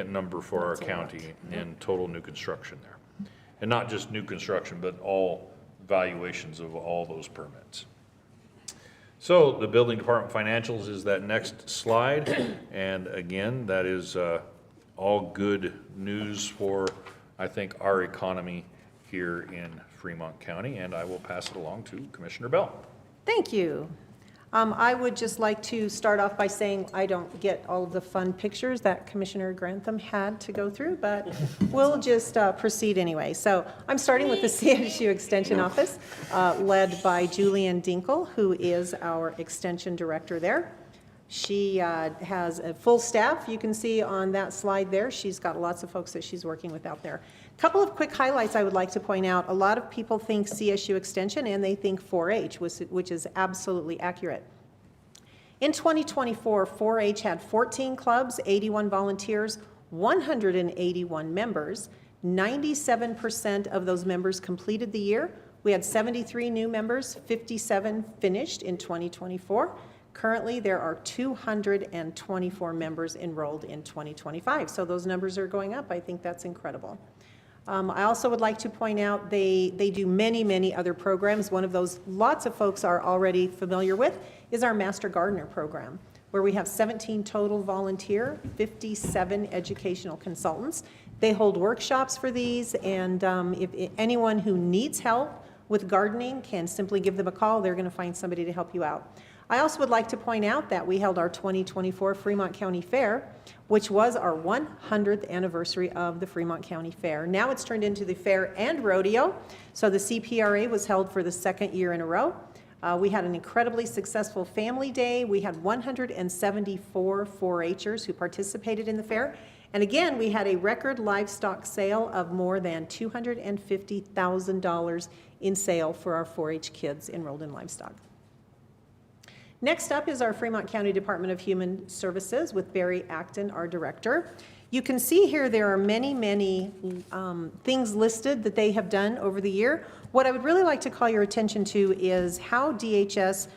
number for our county in total new construction there. And not just new construction, but all valuations of all those permits. So the building department financials is that next slide. And again, that is all good news for, I think, our economy here in Fremont County. And I will pass it along to Commissioner Bell. Thank you. I would just like to start off by saying I don't get all of the fun pictures that Commissioner Grantham had to go through, but we'll just proceed anyway. So I'm starting with the CSU Extension Office, led by Julian Dinkle, who is our Extension Director there. She has a full staff. You can see on that slide there. She's got lots of folks that she's working with out there. A couple of quick highlights I would like to point out. A lot of people think CSU Extension and they think 4-H, which is absolutely accurate. In 2024, 4-H had 14 clubs, 81 volunteers, 181 members. 97% of those members completed the year. We had 73 new members, 57 finished in 2024. Currently, there are 224 members enrolled in 2025. So those numbers are going up. I think that's incredible. I also would like to point out they do many, many other programs. One of those lots of folks are already familiar with is our Master Gardener program, where we have 17 total volunteer, 57 educational consultants. They hold workshops for these, and if anyone who needs help with gardening can simply give them a call. They're going to find somebody to help you out. I also would like to point out that we held our 2024 Fremont County Fair, which was our 100th anniversary of the Fremont County Fair. Now it's turned into the Fair and Rodeo, so the CPRA was held for the second year in a row. We had an incredibly successful family day. We had 174 4-H'ers who participated in the fair. And again, we had a record livestock sale of more than $250,000 in sale for our 4-H kids enrolled in livestock. Next up is our Fremont County Department of Human Services with Barry Acton, our director. You can see here there are many, many things listed that they have done over the year. What I would really like to call your attention to is how DHS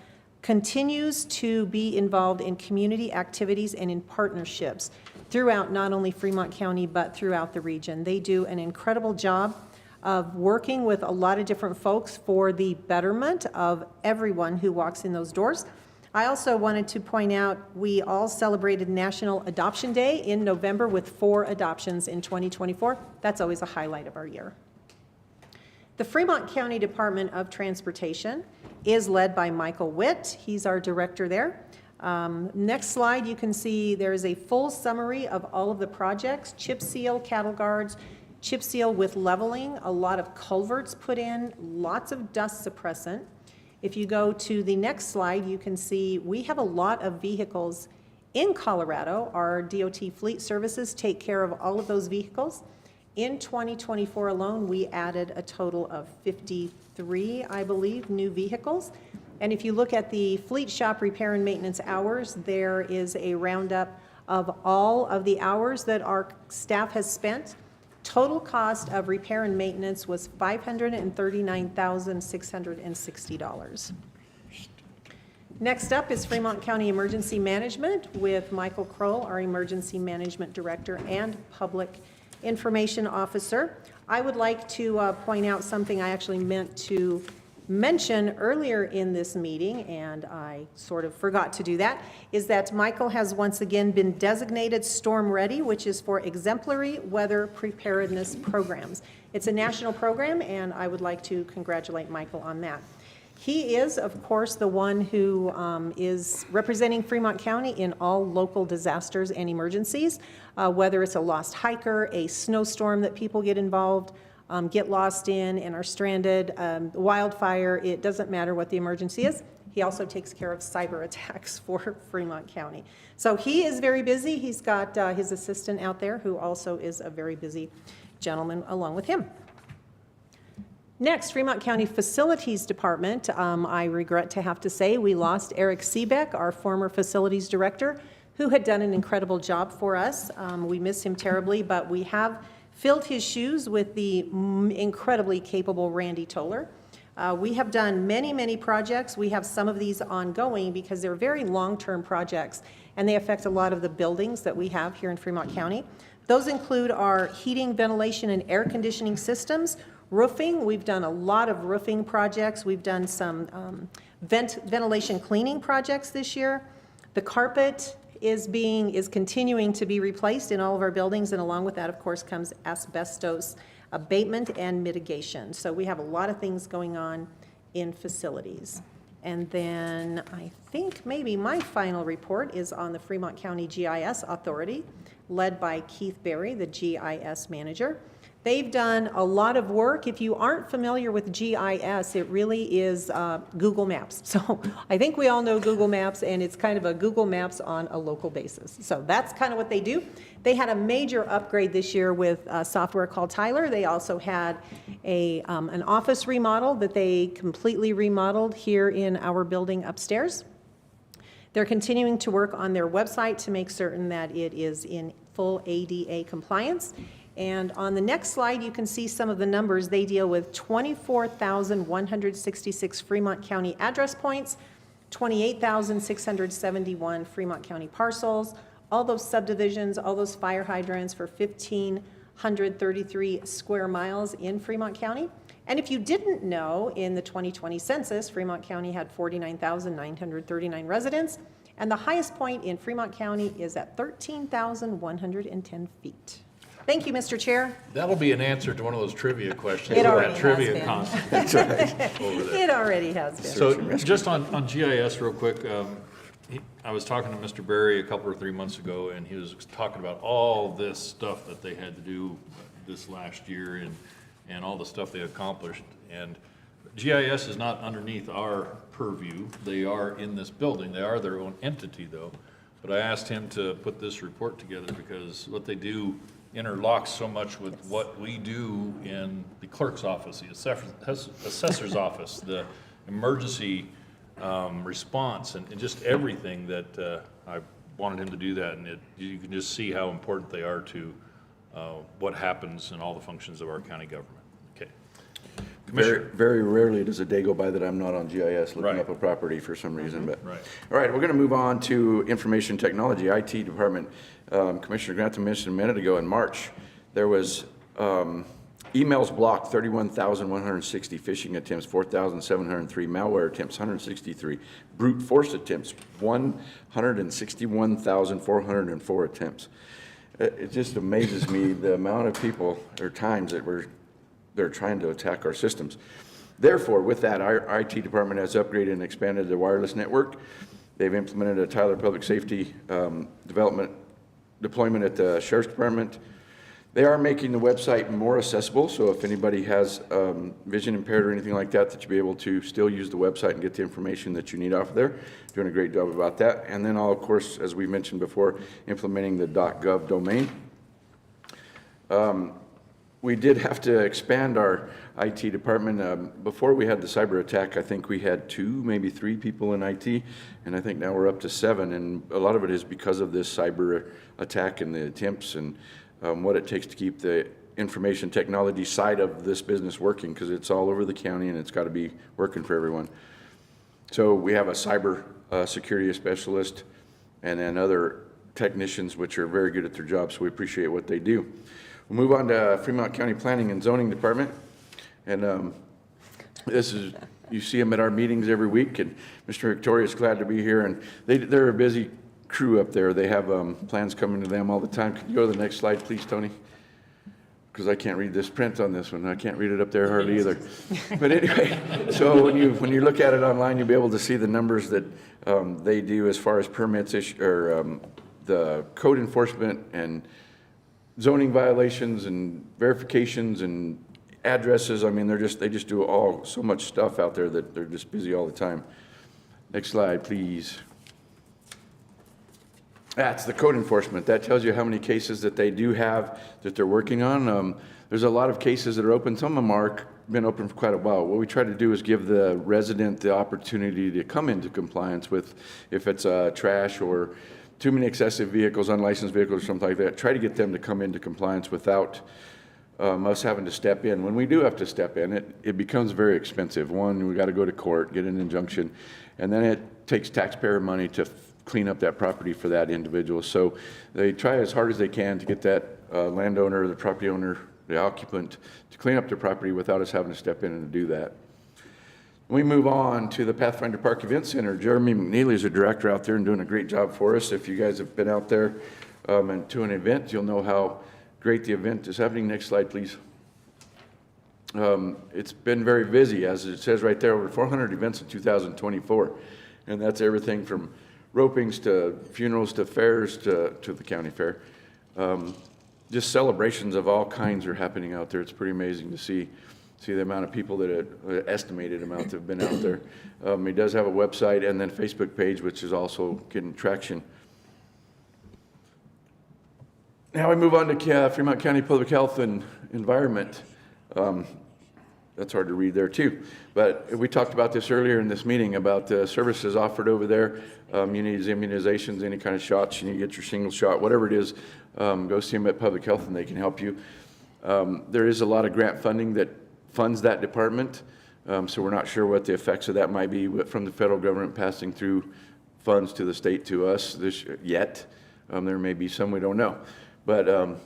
continues to be involved in community activities and in partnerships throughout not only Fremont County, but throughout the region. They do an incredible job of working with a lot of different folks for the betterment of everyone who walks in those doors. I also wanted to point out we all celebrated National Adoption Day in November with 4 adoptions in 2024. That's always a highlight of our year. The Fremont County Department of Transportation is led by Michael Witt. He's our director there. Next slide, you can see there is a full summary of all of the projects: chip seal, cattle guards, chip seal with leveling, a lot of culverts put in, lots of dust suppressant. If you go to the next slide, you can see we have a lot of vehicles in Colorado. Our DOT fleet services take care of all of those vehicles. In 2024 alone, we added a total of 53, I believe, new vehicles. And if you look at the fleet shop repair and maintenance hours, there is a roundup of all of the hours that our staff has spent. Total cost of repair and maintenance was $539,660. Next up is Fremont County Emergency Management with Michael Kroll, our Emergency Management Director and Public Information Officer. I would like to point out something I actually meant to mention earlier in this meeting, and I sort of forgot to do that, is that Michael has once again been designated Storm Ready, which is for Exemplary Weather Preparedness Programs. It's a national program, and I would like to congratulate Michael on that. He is, of course, the one who is representing Fremont County in all local disasters and emergencies, whether it's a lost hiker, a snowstorm that people get involved, get lost in and are stranded, wildfire. It doesn't matter what the emergency is. He also takes care of cyber attacks for Fremont County. So he is very busy. He's got his assistant out there who also is a very busy gentleman along with him. Next, Fremont County Facilities Department. I regret to have to say we lost Eric Seebeck, our former facilities director, who had done an incredible job for us. We miss him terribly, but we have filled his shoes with the incredibly capable Randy Toller. We have done many, many projects. We have some of these ongoing because they're very long-term projects, and they affect a lot of the buildings that we have here in Fremont County. Those include our heating, ventilation, and air conditioning systems, roofing. We've done a lot of roofing projects. We've done some ventilation cleaning projects this year. The carpet is continuing to be replaced in all of our buildings, and along with that, of course, comes asbestos abatement and mitigation. So we have a lot of things going on in facilities. And then I think maybe my final report is on the Fremont County GIS Authority, led by Keith Berry, the GIS manager. They've done a lot of work. If you aren't familiar with GIS, it really is Google Maps. So I think we all know Google Maps, and it's kind of a Google Maps on a local basis. So that's kind of what they do. They had a major upgrade this year with software called Tyler. They also had an office remodel that they completely remodeled here in our building upstairs. They're continuing to work on their website to make certain that it is in full ADA compliance. And on the next slide, you can see some of the numbers. They deal with 24,166 Fremont County address points, 28,671 Fremont County parcels, all those subdivisions, all those fire hydrants for 1,533 square miles in Fremont County. And if you didn't know, in the 2020 census, Fremont County had 49,939 residents, and the highest point in Fremont County is at 13,110 feet. Thank you, Mr. Chair. That'll be an answer to one of those trivia questions. It already That trivia has contest. That's right. Over there. It already has been. So just on GIS real quick, I was talking to Mr. Berry a couple or 3 months ago, and he was talking about all this stuff that they had to do this last year and all the stuff they accomplished. And GIS is not underneath our purview. They are in this building. They are their own entity, though. But I asked him to put this report together because what they do interlocks so much with what we do in the clerk's office, the assessor's office, the emergency response, and just everything that I wanted him to do that. And you can just see how important they are to what happens in all the functions of our county government. Okay. Very, very rarely does a day go by that I'm not on GIS looking Right. up a property for some reason, but. Right. All right, we're gonna move on to information technology, IT department. Commissioner Grantham mentioned a minute ago in March, there was emails blocked, 31,160 phishing attempts, 4,703 malware attempts, 163 brute force attempts, 161,404 attempts. It just amazes me the amount of people or times that they're trying to attack our systems. Therefore, with that, our IT department has upgraded and expanded their wireless network. They've implemented a Tyler Public Safety deployment at the Sheriff's Department. They are making the website more accessible, so if anybody has vision impaired or anything like that, that you'll be able to still use the website and get the information that you need off of there. Doing a great job about that. And then, of course, as we mentioned before, implementing the .gov domain. We did have to expand our IT department. Before we had the cyber attack, I think we had 2, maybe 3 people in IT, and I think now we're up to 7. And a lot of it is because of this cyber attack and the attempts and what it takes to keep the information technology side of this business working, because it's all over the county and it's got to be working for everyone. So we have a cyber security specialist and then other technicians which are very good at their job, so we appreciate what they do. We'll move on to Fremont County Planning and Zoning Department. And this is, you see them at our meetings every week, and Mr. Victoria is glad to be here, and they're a busy crew up there. They have plans coming to them all the time. Can you go to the next slide, please, Tony? Because I can't read this print on this one. I can't read it up there hardly either. But anyway, so when you look at it online, you'll be able to see the numbers that they do as far as permits or the code enforcement and zoning violations and verifications and addresses. I mean, they just do so much stuff out there that they're just busy all the time. Next slide, please. That's the code enforcement. That tells you how many cases that they do have that they're working on. there's a lot of cases that are open. Some of them are been open for quite a while. What we try to do is give the resident the opportunity to come into compliance with, if it's trash or too many excessive vehicles, unlicensed vehicles or something like that, try to get them to come into compliance without us having to step in. When we do have to step in, it becomes very expensive. One, we got to go to court, get an injunction, and then it takes taxpayer money to clean up that property for that individual. So they try as hard as they can to get that landowner, the property owner, the occupant, to clean up their property without us having to step in and do that. We move on to the Pathfinder Park Event Center. Jeremy McNeely is the director out there and doing a great job for us. If you guys have been out there and to an event, you'll know how great the event is happening. Next slide, please. It's been very busy, as it says right there, over 400 events in 2024. And that's everything from ropings to funerals to fairs to the county fair. Just celebrations of all kinds are happening out there. It's pretty amazing to see the amount of people estimated amount that have been out there. He does have a website and then Facebook page, which is also getting traction. Now we move on to Fremont County Public Health and Environment. That's hard to read there too. But we talked about this earlier in this meeting about the services offered over there. You need immunizations, any kind of shots, you need to get your single shot, whatever it is, go see them at Public Health and they can help you. There is a lot of grant funding that funds that department, so we're not sure what the effects of that might be from the federal government passing through funds to the state to us yet. There may be some, we don't know. But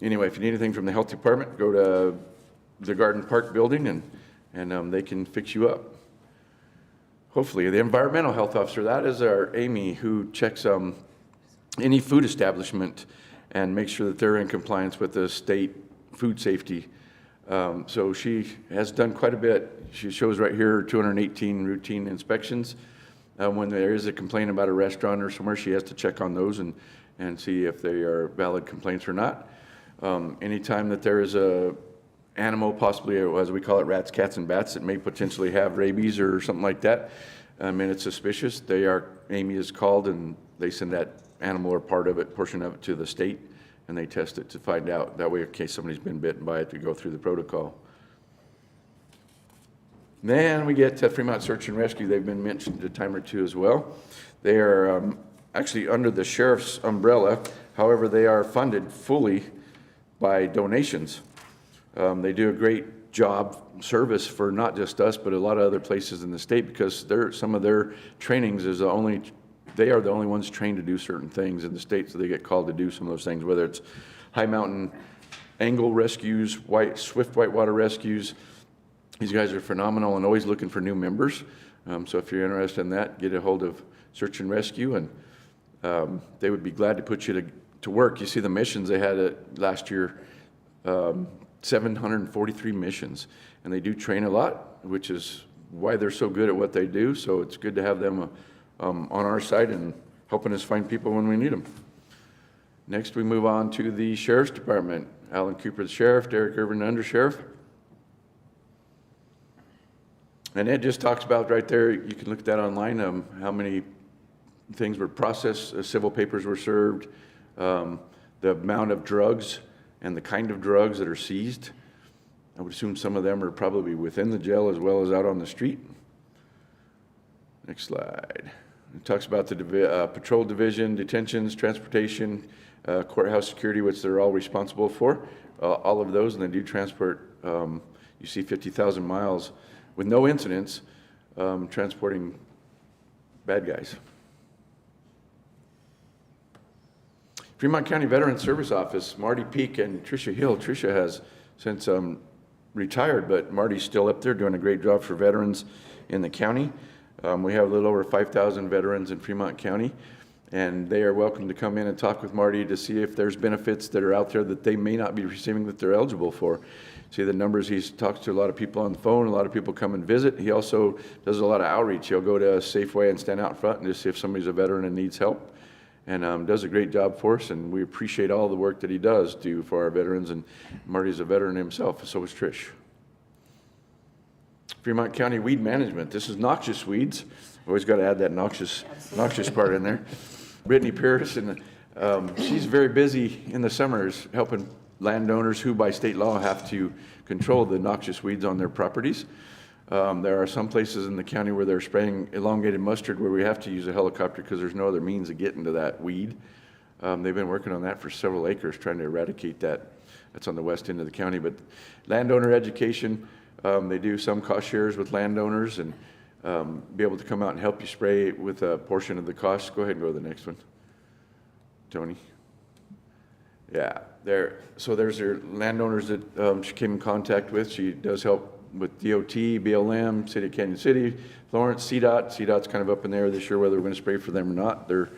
anyway, if you need anything from the health department, go to the Garden Park building and they can fix you up. Hopefully, the environmental health officer, that is our Amy, who checks any food establishment and makes sure that they're in compliance with the state food safety. So she has done quite a bit. She shows right here 218 routine inspections. When there is a complaint about a restaurant or somewhere, she has to check on those and see if they are valid complaints or not. Anytime that there is a animal, possibly, as we call it, rats, cats, and bats, that may potentially have rabies or something like that, and it's suspicious, Amy is called and they send that animal or portion of it to the state, and they test it to find out. That way, in case somebody's been bitten by it, to go through the protocol. Then we get to Fremont Search and Rescue. They've been mentioned a time or two as well. They are actually under the sheriff's umbrella. However, they are funded fully by donations. They do a great job service for not just us, but a lot of other places in the state, because some of their trainings they are the only ones trained to do certain things in the state, so they get called to do some of those things, whether it's high mountain angle rescues, swift whitewater rescues. These guys are phenomenal and always looking for new members. So if you're interested in that, get a hold of Search and Rescue, and they would be glad to put you to work. You see the missions they had last year, 743 missions, and they do train a lot, which is why they're so good at what they do. So it's good to have them on our side and helping us find people when we need them. Next, we move on to the Sheriff's Department. Alan Cooper, the Sheriff, Derek Irvin, the Undersheriff. And it just talks about right there, you can look at that online, how many things were processed, civil papers were served, the amount of drugs and the kind of drugs that are seized. I would assume some of them are probably within the jail as well as out on the street. Next slide. It talks about the patrol division, detentions, transportation, courthouse security, which they're all responsible for, all of those, and they do transport, you see 50,000 miles with no incidents, transporting bad guys. Fremont County Veterans Service Office, Marty Peak and Tricia Hill. Tricia has since retired, but Marty's still up there doing a great job for veterans in the county. We have a little over 5,000 veterans in Fremont County, and they are welcome to come in and talk with Marty to see if there's benefits that are out there that they may not be receiving that they're eligible for. See the numbers, he talks to a lot of people on the phone, a lot of people come and visit. He also does a lot of outreach. He'll go to a Safeway and stand out in front and just see if somebody's a veteran and needs help. And does a great job for us, and we appreciate all the work that he does do for our veterans, and Marty's a veteran himself, so is Trish. Fremont County Weed Management. This is noxious weeds. Always got to add that noxious part in there. Brittany Pierce, and she's very busy in the summers helping landowners who by state law have to control the noxious weeds on their properties. There are some places in the county where they're spraying elongated mustard where we have to use a helicopter because there's no other means of getting to that weed. They've been working on that for several acres, trying to eradicate that. That's on the west end of the county. But landowner education, they do some cost shares with landowners and be able to come out and help you spray with a portion of the cost. Go ahead and go to the next one, Tony. Yeah, so there's their landowners that she came in contact with. She does help with DOT, BLM, City of Canyon City, Florence, CDOT. CDOT's kind of up in there this year whether we're going to spray for them or not. They're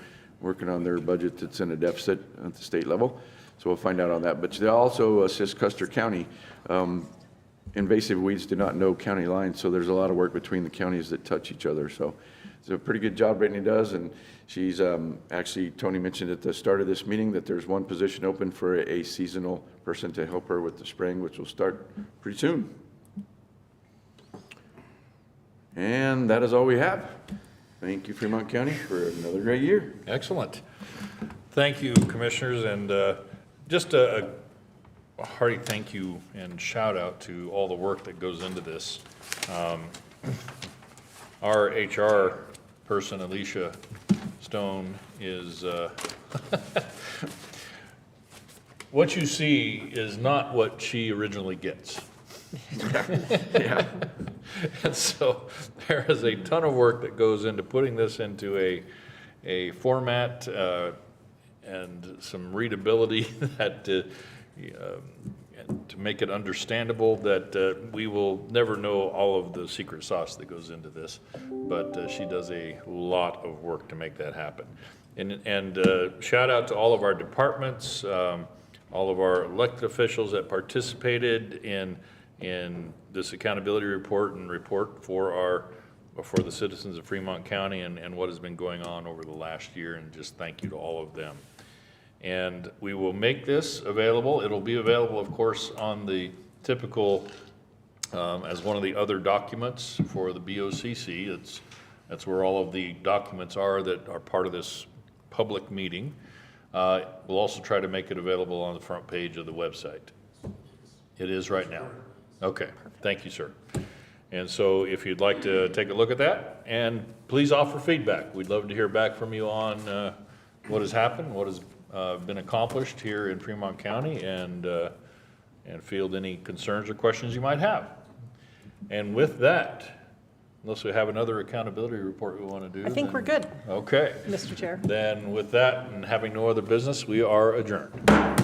working on their budget that's in a deficit at the state level. So we'll find out on that. But they also assist Custer County. Invasive weeds do not know county lines, so there's a lot of work between the counties that touch each other. So it's a pretty good job Brittany does, and she's actually, Tony mentioned at the start of this meeting that there's one position open for a seasonal person to help her with the spraying, which will start pretty soon. And that is all we have. Thank you, Fremont County, for another great year. Excellent. Thank you, commissioners, and just a hearty thank you and shout out to all the work that goes into this. Our HR person, Alicia Stone, is what you see is not what she originally gets. Yeah. And so there is a ton of work that goes into putting this into a format and some readability that to make it understandable, that we will never know all of the secret sauce that goes into this, but she does a lot of work to make that happen. And shout out to all of our departments, all of our elected officials that participated in this accountability report and report for the citizens of Fremont County and what has been going on over the last year, and just thank you to all of them. And we will make this available. It'll be available, of course, on the typical, as one of the other documents for the BOCC. That's where all of the documents are that are part of this public meeting. We'll also try to make it available on the front page of the website. It is right now. Okay, thank you, sir. And so if you'd like to take a look at that, and please offer feedback. We'd love to hear back from you on what has happened, what has been accomplished here in Fremont County, and field any concerns or questions you might have. And with that, unless we have another accountability report we want to do. I think we're good. Okay. Mr. Chair. Then with that, and having no other business, we are adjourned.